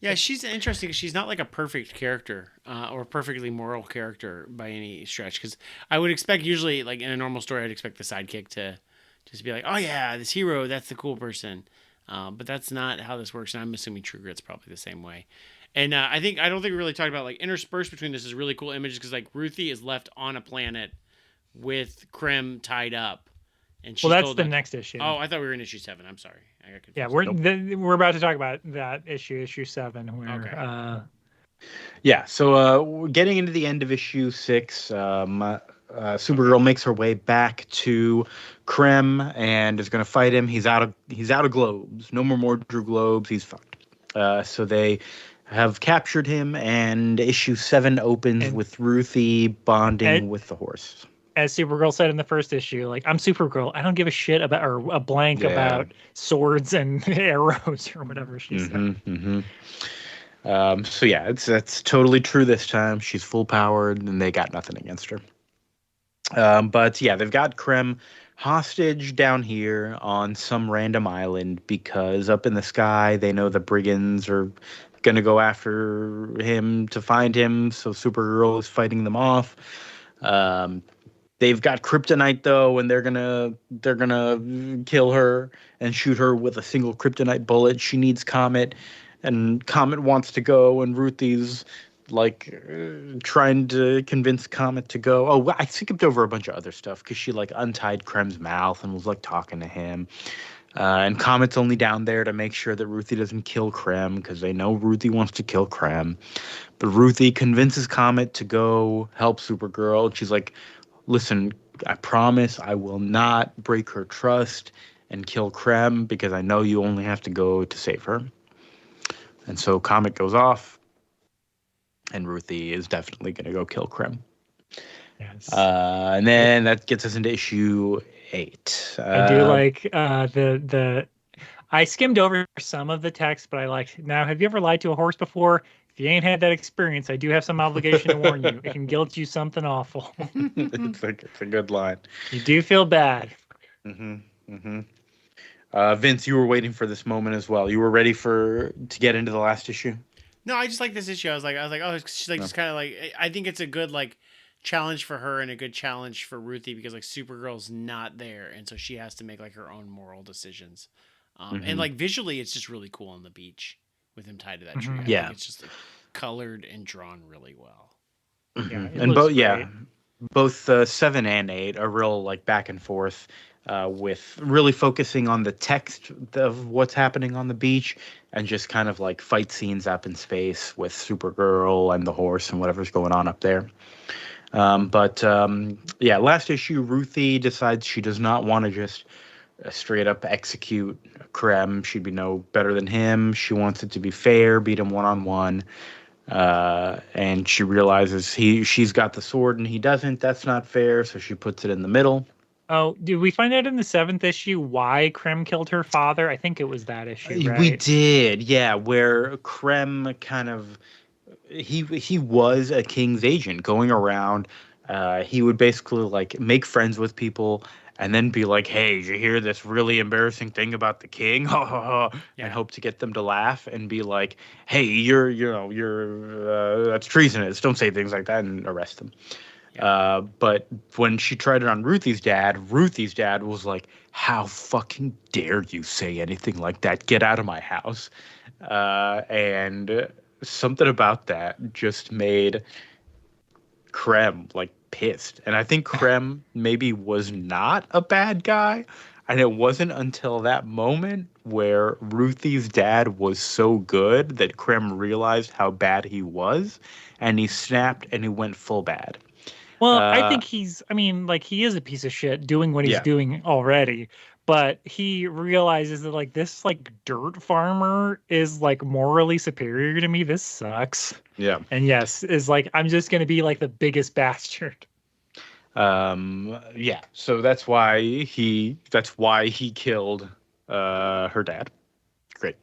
Yeah, she's interesting because she's not like a perfect character or a perfectly moral character by any stretch. Because I would expect usually, like in a normal story, I'd expect the sidekick to just be like, oh yeah, this hero, that's the cool person. But that's not how this works. And I'm assuming True Grit's probably the same way. And I don't think we really talked about like interspersed between this is really cool images because like Ruthie is left on a planet with Krem tied up. And she's that's the next issue. Oh, I thought we were in issue 7. I'm sorry. I got Yeah, confused. we're about to talk about that issue 7. Where, Yeah, so we're getting into the end of issue 6. Supergirl makes her way back to Krem and is going to fight him. He's out of globes. No more Mordru globes. He's fucked. So they have captured him, and issue 7 opens And- with Ruthie bonding and- with the horse. As Supergirl said in the first issue, like, I'm Supergirl. I don't give a shit about, or a blank Yeah. about swords and arrows or whatever she said. So yeah, that's totally true this time. She's full powered, and they got nothing against her. But yeah, they've got Krem hostage down here on some random island because up in the sky they know the brigands are gonna go after him to find him. So Supergirl is fighting them off. They've got kryptonite though, and they're gonna kill her and shoot her with a single kryptonite bullet. She needs Comet, and Comet wants to go, and Ruthie's like trying to convince Comet to go. Oh, I skipped over a bunch of other stuff because she like untied Krem's mouth and was like talking to him. And Comet's only down there to make sure that Ruthie doesn't kill Krem because they know Ruthie wants to kill Krem. But Ruthie convinces Comet to go help Supergirl. And she's like, listen, I promise I will not break her trust and kill Krem because I know you only have to go to save her. And so Comet goes off, and Ruthie is definitely going to go kill Krem. Yes. And then that gets us into issue 8. I do like the. I skimmed over some of the text, but I liked. Now, have you ever lied to a horse before? If you ain't had that experience, I do have some obligation to warn you. It can guilt you something awful. It's a good line. You do feel bad. Vince, you were waiting for this moment as well. You were ready to get into the last issue? No, I just like this issue. I was like, oh, she's like just kind of like. I think it's a good like challenge for her and a good challenge for Ruthie because like Supergirl's not there, and so she has to make like her own moral decisions. And like visually, it's just really cool on the beach with him tied to that tree. I think it's just like, colored and drawn really well. Yeah, And both 7 and 8 are real like back and forth. With really focusing on the text of what's happening on the beach and just kind of like fight scenes up in space with Supergirl and the horse and whatever's going on up there. Last issue, Ruthie decides she does not want to just straight up execute Krem. She'd be no better than him. She wants it to be fair, beat him one-on-one. And she realizes she's got the sword and he doesn't. That's not fair, so she puts it in the middle. Oh, did we find out in the 7th issue why Krem killed her father? I think it was that issue, right? We did, yeah, where Krem kind of he was a king's agent going around. He would basically like make friends with people and then be like, "Hey, did you hear this really embarrassing thing about the king?" And hope to get them to laugh and be like, "Hey, you're that's treasonous. Don't say things like that," and arrest them. But when she tried it on Ruthie's dad was like, "How fucking dare you say anything like that? Get out of my house." And something about that just made Krem like pissed. And I think Krem maybe was not a bad guy. And it wasn't until that moment where Ruthie's dad was so good that Krem realized how bad he was. And he snapped and he went full bad. Well, I think he is a piece of shit doing what he's doing already, but he realizes that like this like dirt farmer is like morally superior to me. This sucks. Yeah. And yes, is like I'm just gonna be like the biggest bastard. So that's why he killed her dad. Great.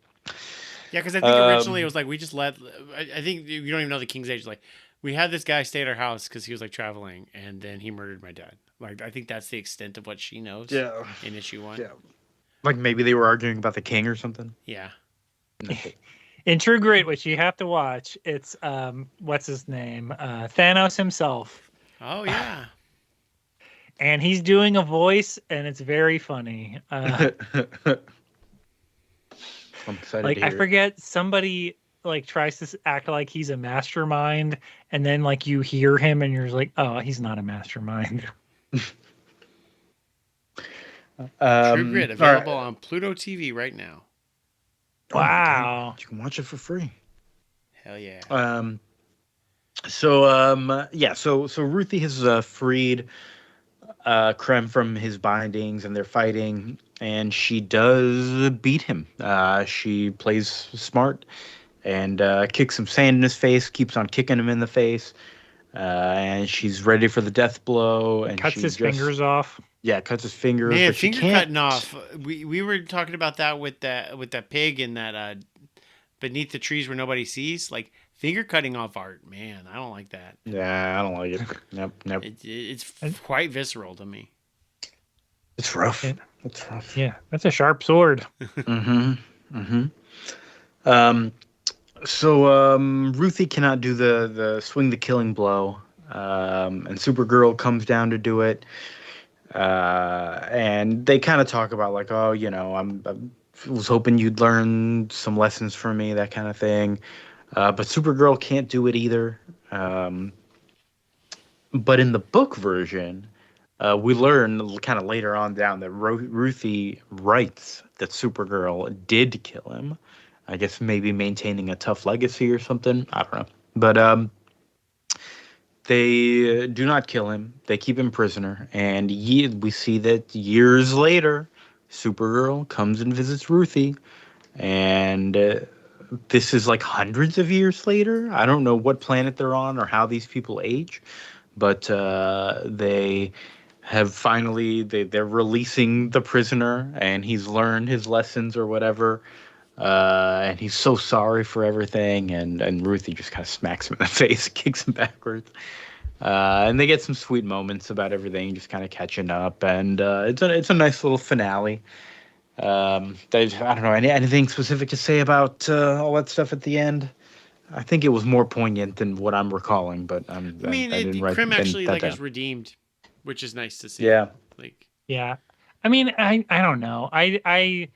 Yeah, because I think originally it was like we just let. I think you don't even know the King's Age. Like we had this guy stay at our house because he was like traveling, and then he murdered my dad. Like I think that's the extent of what she knows. Yeah. In issue 1. Yeah. Like maybe they were arguing about the king or something. Yeah. In True Grit, which you have to watch, it's what's his name? Thanos himself. Oh yeah. And he's doing a voice, and it's very funny. I'm excited like to hear I forget somebody like tries to act like he's a mastermind, and then like you hear him, and you're like, oh, he's not a mastermind. True Grit available on Pluto TV right now. Wow. You can watch it for free. Hell yeah. So Ruthie has freed Krem from his bindings, and they're fighting, and she does beat him. She plays smart and kicks some sand in his face, keeps on kicking him in the face, and she's ready for the death blow, and Cuts she his just fingers off. yeah cuts his fingers, Man, but she finger can't. cutting off. We were talking about that with that pig in that beneath the trees where nobody sees. Like finger cutting off art. Man, I don't like that. Yeah, I don't like it. Nope, nope. It's And- quite visceral to me. It's rough. and- It's rough. yeah, that's a sharp sword. Mm-hmm. Mm-hmm. Um, Ruthie cannot do the swing the killing blow, and Supergirl comes down to do it. And they kind of talk about like, oh, I was hoping you'd learn some lessons from me, that kind of thing. But Supergirl can't do it either. Um, but in the book version, we learn kind of later on down that Ruthie writes that Supergirl did kill him. I guess maybe maintaining a tough legacy or something. I don't know. But they do not kill him. They keep him prisoner. And we see that years later, Supergirl comes and visits Ruthie. And this is like hundreds of years later. I don't know what planet they're on or how these people age. But they have finally, they're releasing the prisoner. And he's learned his lessons or whatever. And he's so sorry for everything, and Ruthie just kind of smacks him in the face, kicks him backwards, and they get some sweet moments about everything, just kind of catching up, and it's a nice little finale. I don't know anything specific to say about all that stuff at the end. I think it was more poignant than what I'm recalling, but I mean, I didn't write Krim actually that like down. is redeemed, which is nice to see. Yeah. Like Yeah. I mean, I don't know. I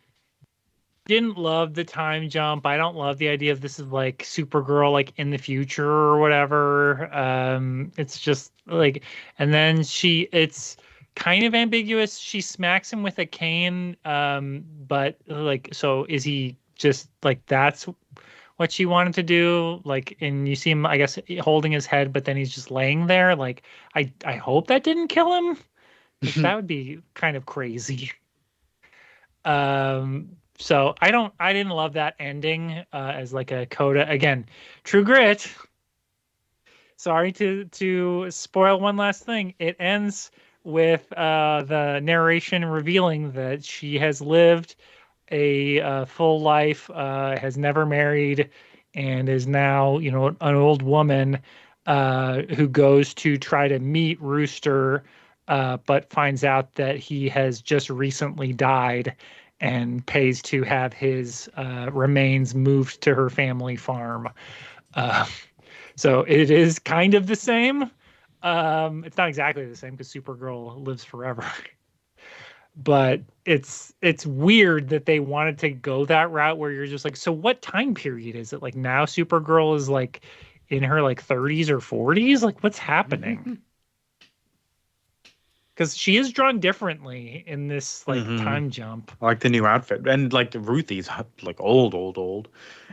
didn't love the time jump. I don't love the idea of this is like Supergirl like in the future or whatever. It's just like, and then it's kind of ambiguous. She smacks him with a cane. But like, so is he just like that's what she wanted to do? Like, and you see him, I guess, holding his head, but then he's just laying there. Like, I hope that didn't kill him because that would be kind of crazy. So I didn't love that ending as like a coda again. True Grit. Sorry to spoil one last thing. It ends with the narration revealing that she has lived a full life, has never married, and is now an old woman who goes to try to meet Rooster, but finds out that he has just recently died and pays to have his remains moved to her family farm. Uh, so it is kind of the same. It's not exactly the same because Supergirl lives forever. But it's weird that they wanted to go that route where you're just like, so what time period is it? Like now Supergirl is like in her like 30s or 40s? Like what's happening? Because she is drawn differently in this like time jump. I like the new outfit, and like Ruthie's like old,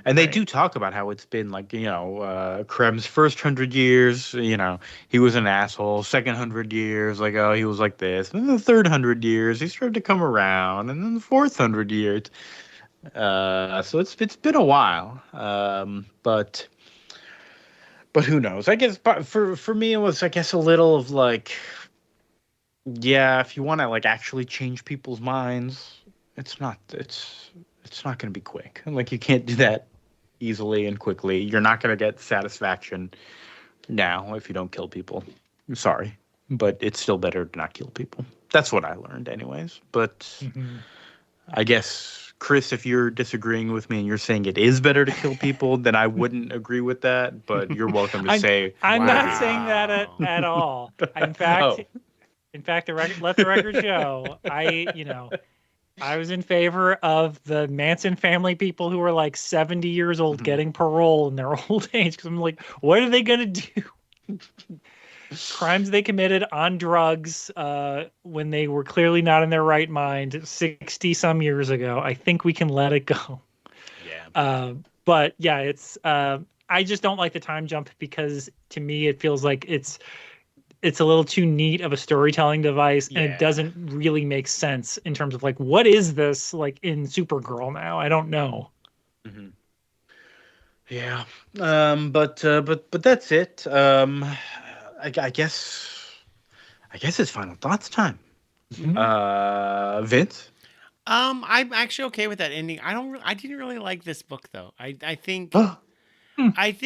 and they Right. do talk about how it's been like Krem's first 100 years, he was an asshole. Second 100 years, like he was like this, and then the third 100 years he started to come around, and then the fourth 100 years. So it's been a while, but who knows? I guess for me it was I guess a little of like. Yeah, if you want to like actually change people's minds, it's not going to be quick. Like you can't do that easily and quickly. You're not going to get satisfaction now if you don't kill people. I'm sorry, but it's still better to not kill people. That's what I learned anyways. But I guess Chris, if you're disagreeing with me and you're saying it is better to kill people, then I wouldn't agree with that, but you're welcome to say I'm Wow. not saying that at all. In fact, Oh. let the record show. I was in favor of the Manson family people who were like 70 years old getting parole in their old age. Because I'm like, what are they gonna do? Crimes they committed on drugs when they were clearly not in their right mind 60 some years ago. I think we can let it go. Yeah. But yeah, it's I just don't like the time jump because to me it feels like it's a little too neat of a storytelling device, and it doesn't really make sense in terms of like what is this like in Supergirl now? I don't know. Mm-hmm. Yeah. But that's it. I guess it's final thoughts time. Vince. I'm actually okay with that ending. I didn't really like this book though. I think Oh. I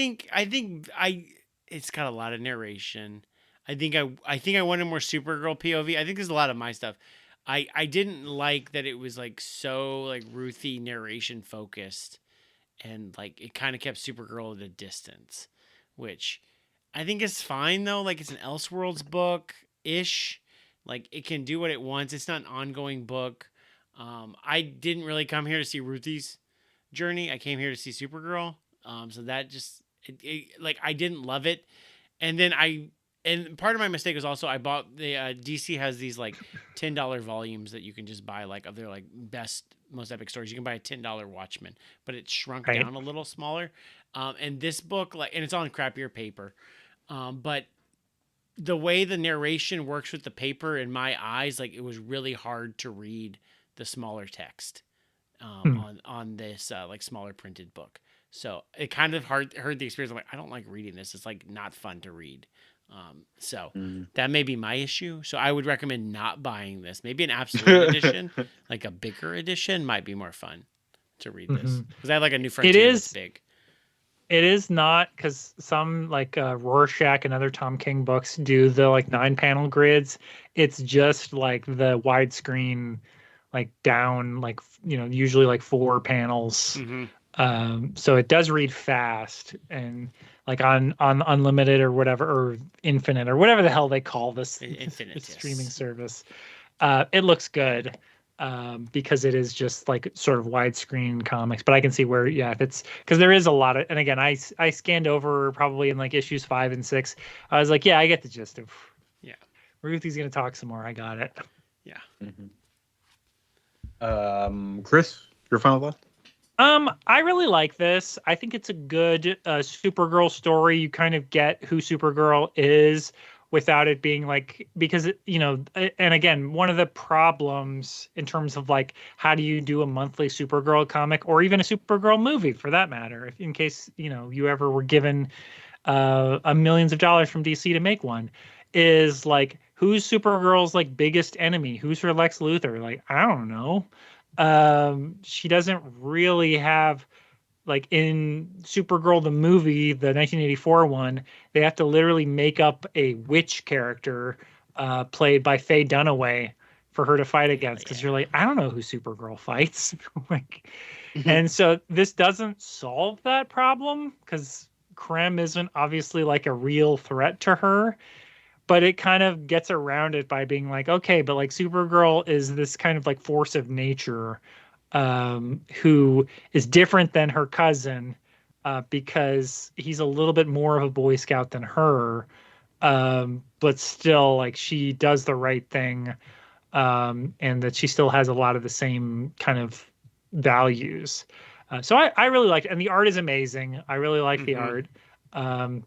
it's got a lot of narration. I think I wanted more Supergirl POV. I think there's a lot of my stuff. I didn't like that it was like so like Ruthie narration focused, and like it kind of kept Supergirl at a distance, which I think is fine though. Like it's an Elseworlds book ish. Like it can do what it wants. It's not an ongoing book. I didn't really come here to see Ruthie's journey. I came here to see Supergirl. So that just like I didn't love it, and then and part of my mistake was also I bought the DC has these like $10 volumes that you can just buy like of their like best most epic stories. You can buy a $10 Watchmen, but it's shrunk Right. down a little smaller. And this book like and it's on crappier paper, but the way the narration works with the paper in my eyes, like it was really hard to read the smaller text on this like smaller printed book. So it kind of hurt the experience. I'm like, I don't like reading this. It's like not fun to read. So that may be my issue. So I would recommend not buying this. Maybe an absolute edition, like a bigger edition, might be more fun to read this because I have like a New Frontier that's big. It is not, because some like Rorschach and other Tom King books do the like 9-panel grids. It's just like the widescreen, like down, like usually like 4 panels. So it does read fast, and like on Unlimited or whatever, or Infinite or whatever the hell they call this streaming service, it looks good. Because it is just like sort of widescreen comics, but I can see where, if it's because there is a lot of, and again, I scanned over probably in like issues 5 and 6. I was like, I get the gist of, Ruthie's gonna talk some more. I got it. Yeah. Chris, your final thought? I really like this. I think it's a good Supergirl story. You kind of get who Supergirl is without it being like, because and again, one of the problems in terms of like how do you do a monthly Supergirl comic, or even a Supergirl movie for that matter, if in case you ever were given millions of dollars from DC to make one, is like who's Supergirl's like biggest enemy? Who's her Lex Luthor? Like, I don't know. She doesn't really have, like in Supergirl the movie, the 1984 one, they have to literally make up a witch character played by Faye Dunaway for her to fight against, because you're like, I don't know who Supergirl fights. Like, and so this doesn't solve that problem, because Krem isn't obviously like a real threat to her, but it kind of gets around it by being like, okay, but like Supergirl is this kind of like force of nature who is different than her cousin because he's a little bit more of a Boy Scout than her, but still like she does the right thing, and that she still has a lot of the same kind of values. So I really like it, and the art is amazing. I really like the art. I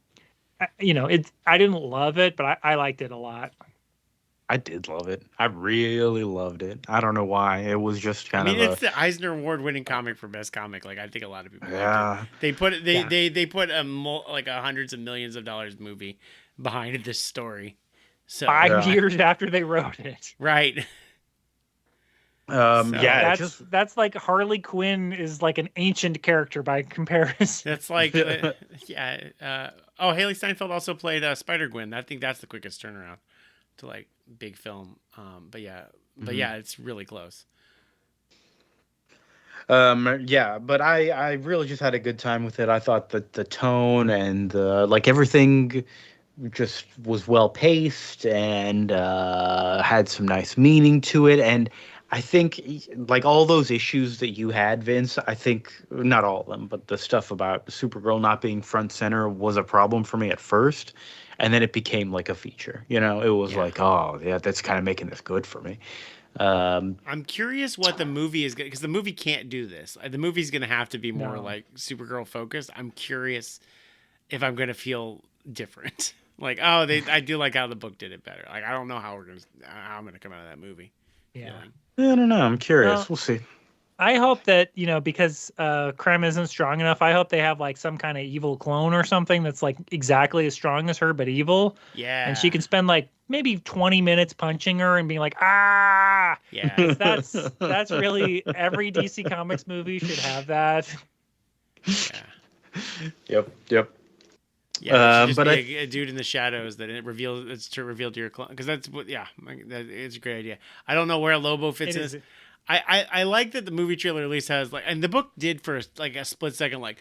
didn't love it, but I liked it a lot. I did love it. I really loved it. I don't know why. It was just kind of. It's the Eisner Award-winning comic for best comic. Like I think a lot of people. Liked it. They put they put like a hundreds of millions of dollars movie behind this story. So 5 years after they wrote it, right? That's like Harley Quinn is like an ancient character by comparison. That's like Haley Steinfeld also played Spider-Gwen. I think that's the quickest turnaround to like big film. But it's really close. But I really just had a good time with it. I thought that the tone and like everything just was well paced and had some nice meaning to it. And I think like all those issues that you had, Vince, I think not all of them, but the stuff about Supergirl not being front center was a problem for me at first. And then it became like a feature, it was like, oh yeah, that's kind of making this good for me. I'm curious what the movie is going to, because the movie can't do this. The movie's going to have to be more like Supergirl focused. I'm curious if I'm gonna feel different. Like, oh, I do like how the book did it better. Like, I don't know how I'm gonna come out of that movie Yeah. feeling. I don't know. I'm curious. Well, We'll see. I hope that, because Krem isn't strong enough, I hope they have like some kind of evil clone or something that's like exactly as strong as her but evil. And she Yeah, can spend like maybe 20 minutes punching her and being like, ah, yeah, because that's really every DC Comics movie should have that. yeah, Yep. Yep. yeah. It should just But be I a dude in the shadows that it's to reveal to your clone, because that's what. Yeah, it's a great idea. I don't know where Lobo fits It in is. this. I like that the movie trailer at least has like, and the book did for like a split second, like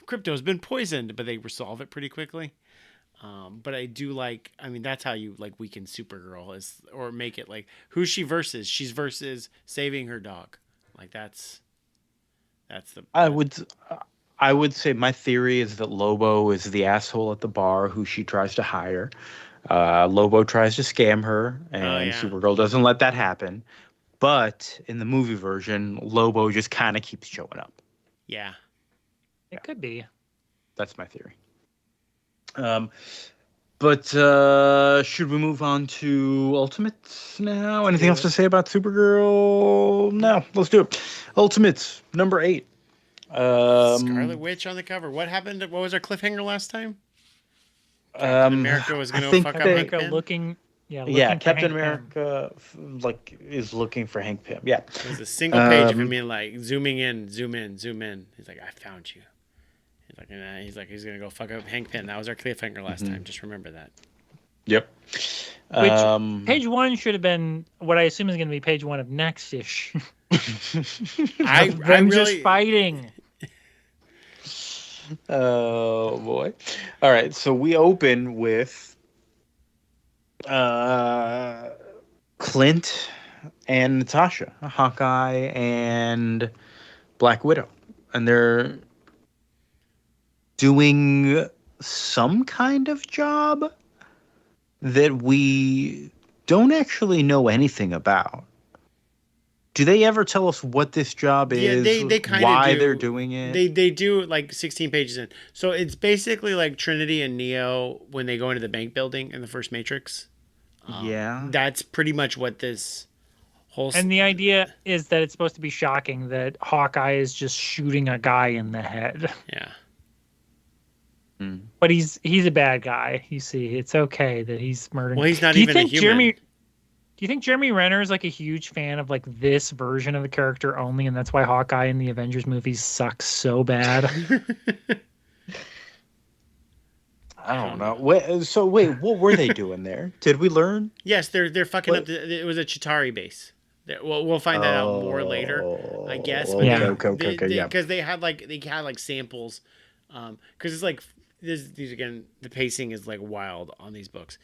Crypto's been poisoned, but they resolve it pretty quickly. But I do like, I mean, that's how you like weaken Supergirl, is, or make it like, who's she versus? She's versus saving her dog. Like that's the I would I would say my theory is that Lobo is the asshole at the bar who she tries to hire. Lobo tries to scam her, oh and yeah, Supergirl doesn't let that happen. But in the movie version, Lobo just kind of keeps showing up. yeah. It could be. That's my theory. Um, but should we move on to Ultimates now? Anything do else it. to say about Supergirl? No, let's do it. Ultimates number 8. Scarlet Witch on the cover. What happened? What was our cliffhanger last time? Captain Um, America was I gonna think fuck up Captain Hank they, America Pym. yeah, looking for Captain Hank Pym. America like is looking for Hank Pym. Yeah. It was a single page of him Um, being like zooming in, zoom in, zoom in. He's like, I found you. He's gonna go fuck up Hank Pym. That was our cliffhanger last time. Just remember that. yep. Which Um, page one should have been what I assume is going to be page one of next issue. I Them just really fighting. oh boy. All right, so we open with uh Clint and Natasha, Hawkeye and Black Widow. And they're doing some kind of job that we don't actually know anything about. Do they ever tell us what this job yeah, is, they kind of why they're do. doing it? They do like 16 pages in. So it's basically like Trinity and Neo when they go into the bank building in the first Matrix. Yeah. That's pretty much what this whole. And the idea is that it's supposed to be shocking that Hawkeye is just shooting a guy in the head. Yeah. But he's a bad guy. You see, it's okay that he's murdering. Well, he's not Do you even a think human. Do you think Jeremy Renner is like a huge fan of like this version of the character only, and that's why Hawkeye in the Avengers movies sucks so bad? I don't know. Wait, what were they doing there? Did we learn? Yes, they're fucking What? up. It was a Chitari base. We'll find that out more later, I guess. But Yeah. Okay, yeah. because they had like samples, because it's like these again, the pacing is like wild on these books,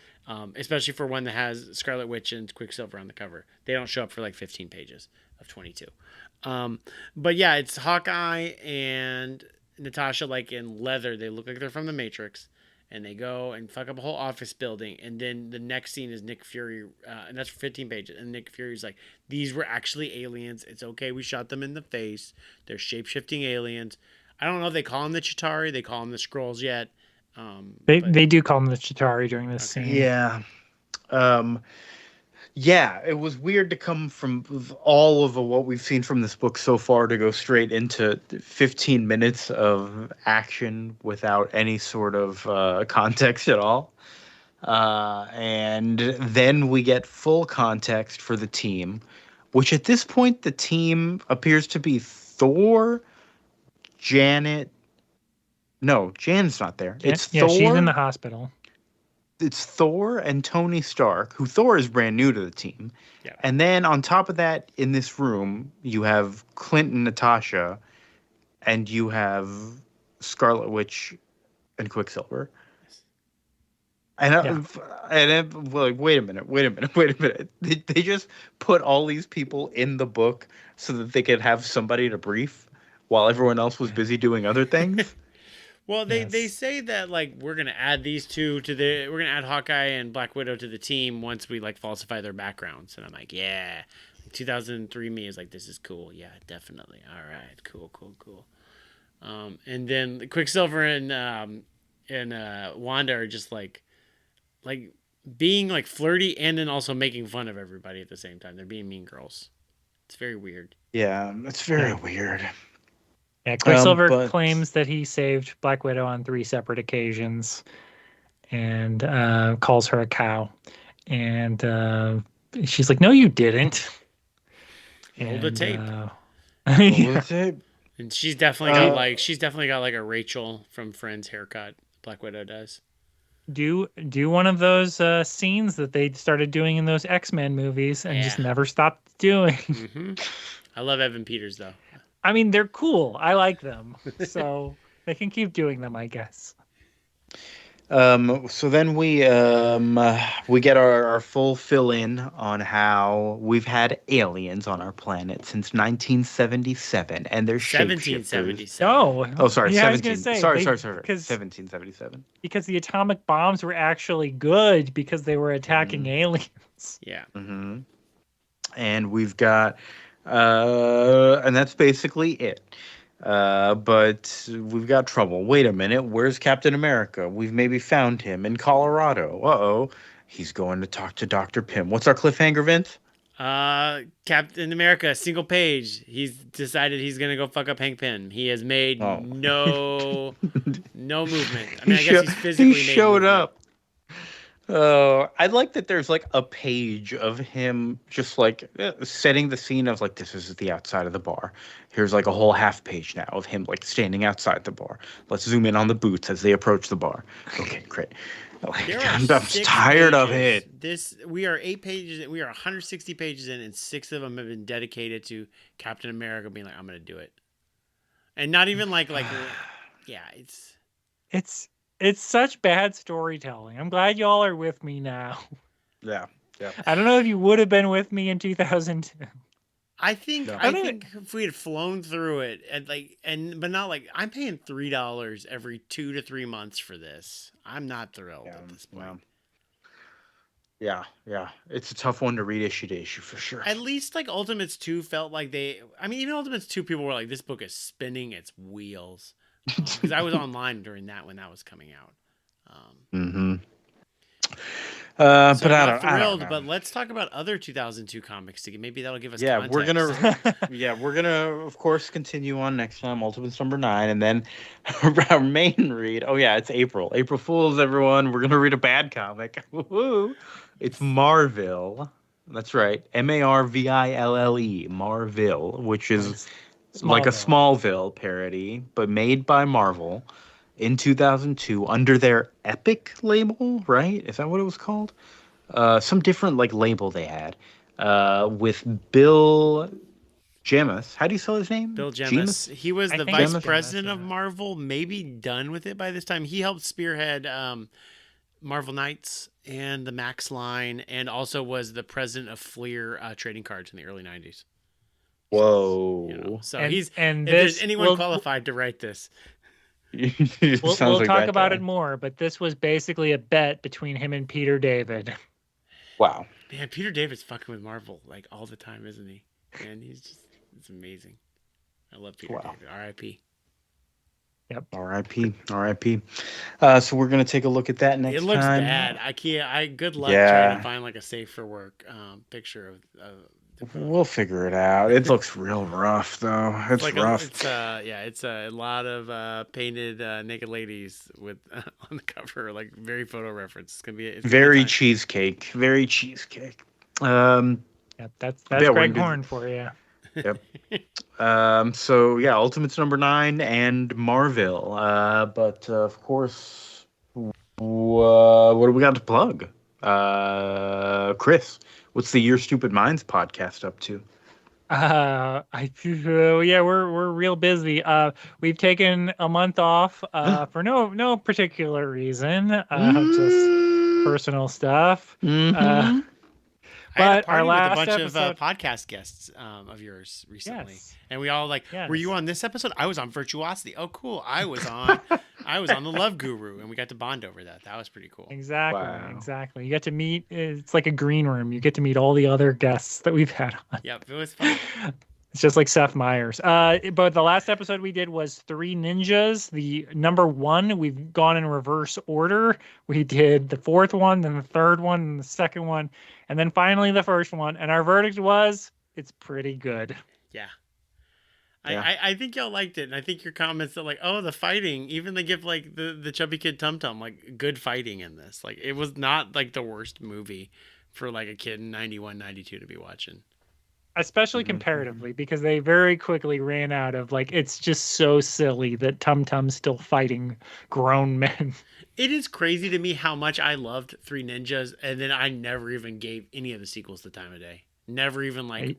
especially for one that has Scarlet Witch and Quicksilver on the cover. They don't show up for like 15 pages of 22. But yeah, it's Hawkeye and Natasha like in leather. They look like they're from the Matrix. And they go and fuck up a whole office building. And then the next scene is Nick Fury, and that's for 15 pages. And Nick Fury's like, these were actually aliens. It's okay. We shot them in the face. They're shape-shifting aliens. I don't know if they call them the Chitauri. They call them the Skrulls yet. They do call him the Chitauri during this scene. Yeah. Yeah, it was weird to come from all of what we've seen from this book so far to go straight into 15 minutes of action without any sort of context at all. And then we get full context for the team, which at this point, the team appears to be Thor, Janet. No, Jan's not there. It's Yeah, Thor. she's in the hospital. It's Thor and Tony Stark, who Thor is brand new to the team. Yeah. And then on top of that, in this room, you have Clint and Natasha, and you have Scarlet Witch and Quicksilver. And like, wait a minute. They just put all these people in the book so that they could have somebody to brief while everyone else was busy doing other things. Well, they say that like we're gonna add these two we're gonna add Hawkeye and Black Widow to the team once we like falsify their backgrounds, and I'm like, yeah, 2003 me is like, this is cool, yeah, definitely, all right, cool. And then Quicksilver and Wanda are just like being like flirty and then also making fun of everybody at the same time. They're being mean girls. It's very weird. Yeah, it's very Yeah. weird. Yeah, Quicksilver But claims that he saved Black Widow on 3 separate occasions and calls her a cow. And she's like, "No, you didn't." Roll the And tape. what was it? And she's definitely got like a Rachel from Friends haircut. Black Widow does. do one of those scenes that they started doing in those X-Men movies and just Yeah. never stopped doing. Mm-hmm. I love Evan Peters though. I mean, they're cool. I like them. So they can keep doing them, I guess. So then we get our full fill in on how we've had aliens on our planet since 1977, and they're shapeshifters. 1777. Oh, Sorry, yeah, 17. I was gonna say, sorry, they- sorry. because 1777. because the atomic bombs were actually good because they were attacking aliens. Yeah. Mm-hmm. And we've got, and that's basically it. But we've got trouble. Wait a minute. Where's Captain America? We've maybe found him in Colorado. Uh-oh. He's going to talk to Dr. Pym. What's our cliffhanger, Vince? Captain America, single page. He's decided he's gonna go fuck up Hank Pym. He has made no movement. I mean, I guess he's physically he made showed movement. up. Oh, I like that there's like a page of him just like setting the scene of like, this is the outside of the bar. Here's like a whole half page now of him like standing outside the bar. Let's zoom in on the boots as they approach the bar. Okay, great. Like, There are I'm 6 tired of pages. it. We are 8 pages. We are 160 pages in, and 6 of them have been dedicated to Captain America being like, "I'm gonna do it," and not even like, yeah, It's such bad storytelling. I'm glad y'all are with me now. Yeah. I don't know if you would have been with me in 2002. I think No. I think if we had flown through it but not like I'm paying $3 every 2 to 3 months for this. I'm not thrilled at this point. Yeah. It's a tough one to read issue to issue for sure. At least like Ultimates 2 felt like even Ultimates 2 people were like, this book is spinning its wheels. Because I was online during that when that was coming out. Mm-hmm. So But I'm I not don't thrilled. know. But let's talk about other 2002 comics to get. Maybe that'll give us. Yeah, context. we're gonna of course continue on next time, Ultimates #9, and then our main read. Oh yeah, it's April. April Fools, everyone. We're gonna read a bad comic. Woo-hoo. It's Marville. That's right, Marville, Marville, which is like a Smallville parody, but made by Marvel in 2002 under their Epic label, right? Is that what it was called? Some different like label they had with Bill Jemas. How do you spell his name? Bill Jemas. He was the think vice Jemas, president of yeah. Marvel, maybe done with it by this time. He helped spearhead Marvel Knights and the Max line, and also was the president of Fleer trading cards in the early 90s. Whoa. So And- he's and if there's this anyone will- qualified to write this. We'll talk about it more, but this was basically a bet between him and Peter David. Wow. Man, Peter David's fucking with Marvel like all the time, isn't he? And it's amazing. I love Peter David. R.I.P. Yep. R.I.P. So we're gonna take a look at that next time. It looks bad. I can't. Good luck Yeah. trying to find like a safe for work picture of. We'll figure it out. It looks real rough though. It's like rough. It's a lot of painted naked ladies with on the cover, like very photo reference. It's gonna be Very cheesecake. Very cheesecake. Yep, that's Greg Horn for you. Yep. So yeah, Ultimates #9 and Marville. But of course, what do we got to plug? Chris, what's the Your Stupid Minds podcast up to? We're real busy. We've taken a month off for no particular reason, just personal stuff. Mhm. I had a But our party with a last bunch episode- of podcast guests of yours recently, Yes. and we all like, Yes. were you on this episode? I was on Virtuosity. Oh, cool. I was on the Love Guru, and we got to bond over that. That was pretty cool. Exactly, Wow. exactly. You get to meet. It's like a green room. You get to meet all the other guests that we've had on. Yep, it was fun. It's just like Seth Meyers. But the last episode we did was Three Ninjas. The number one, we've gone in reverse order. We did the fourth one, then the third one, and the second one, and then finally the first one. And our verdict was, it's pretty good. Yeah. Yeah. I think y'all liked it, and I think your comments that like, oh, the fighting, even they give like the chubby kid Tum Tum like good fighting in this. Like it was not like the worst movie for like a kid in 91, 92 to be watching. Especially comparatively, because they very quickly ran out of like, it's just so silly that Tum Tum's still fighting grown men. It is crazy to me how much I loved Three Ninjas, and then I never even gave any of the sequels the time of day. Never even like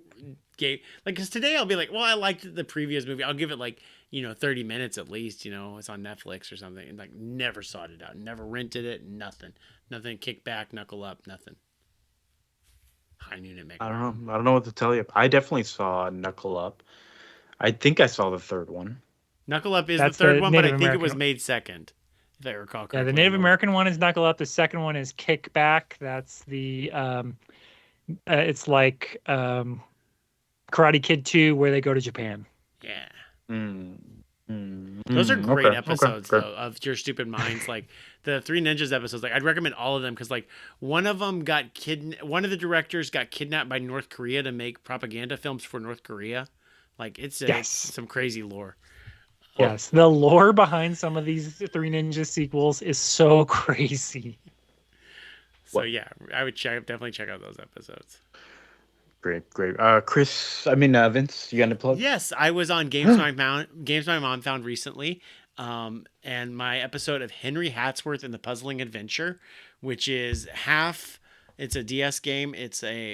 gave like, because today I'll be like, well, I liked the previous movie. I'll give it like 30 minutes at least. It's on Netflix or something, and like never sought it out, never rented it, nothing, kick back, knuckle up, nothing. High unit make. I don't know what to tell you. I definitely saw Knuckle Up. I think I saw the third one. Knuckle Up is That's the third the one, but I Native think it was American made second, if I recall correctly. Yeah, the Native American one is Knuckle Up. The second one is Kick Back. That's the it's like Karate Kid 2, where they go to Japan. Yeah. Those Those are great episodes though of Your Stupid Minds. Like the Three Ninjas episodes, like I'd recommend all of them because like one of them one of the directors got kidnapped by North Korea to make propaganda films for North Korea. Like it's some crazy lore. Yes, the lore behind some of these Three Ninja sequels is so crazy. So yeah, I would definitely check out those episodes. Great. Vince, you got any plug? Yes, I was on Games My Mom Found recently, and my episode of Henry Hatsworth and the Puzzling Adventure, which is half. It's a DS game.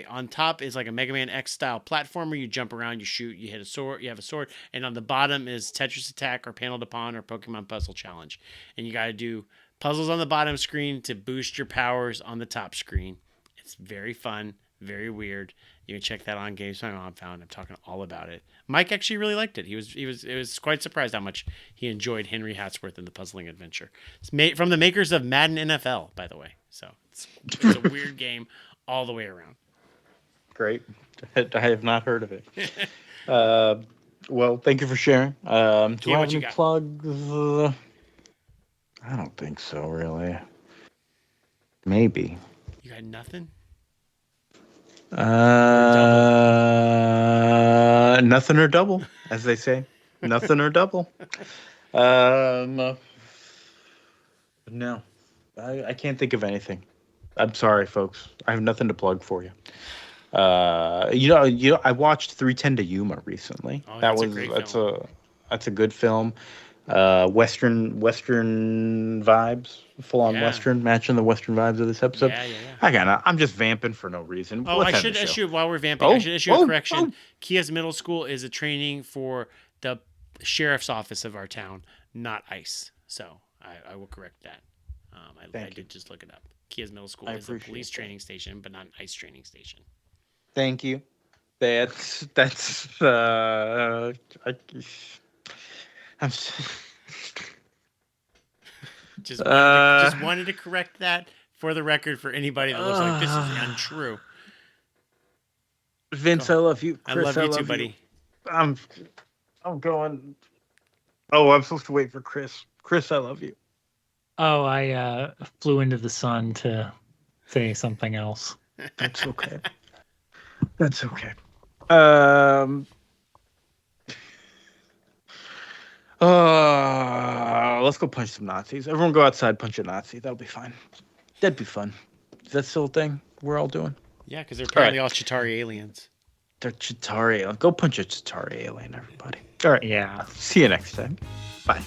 On top is like a Mega Man X style platformer. You jump around, you shoot, you hit a sword, you have a sword, and on the bottom is Tetris Attack or Panel to Pawn or Pokemon Puzzle Challenge, and you got to do puzzles on the bottom screen to boost your powers on the top screen. It's very fun, very weird. You can check that on Games My Mom Found. I'm talking all about it. Mike actually really liked it. He was quite surprised how much he enjoyed Henry Hatsworth and the Puzzling Adventure. It's made from the makers of Madden NFL, by the way. So it's a weird game all the way around. Great. I have not heard of it. Well, thank you for sharing. Do I have any plugs? I don't think so, really. Maybe. You got nothing? Nothing or double, as they say. Nothing or double. No, I can't think of anything. I'm sorry, folks. I have nothing to plug for you. I watched 310 to Yuma recently. Oh, that's a good film. Western vibes, full on Western, matching the Western vibes of this episode. Yeah. I'm just vamping for no reason. Oh, I should issue while we're vamping. I should issue a correction. Kia's Middle School is a training for the sheriff's office of our town, not ICE. So I will correct that. I did just look it up. Kia's Middle School is a police training station, but not an ICE training station. Thank you. That's I'm just wanted to correct that for the record for anybody that looks like this is untrue. Vince, I love you. Chris, I love you too, buddy. I'm going. Oh, I'm supposed to wait for Chris. Chris, I love you. Oh, I flew into the sun to say something else. That's okay. That's okay. Let's go punch some Nazis. Everyone go outside, punch a Nazi. That'll be fine. That'd be fun. Is that still a thing we're all doing? Yeah, because they're apparently all Chitauri aliens. They're Chitauri. Go punch a Chitauri alien, everybody. All right. Yeah. See you next time. Bye.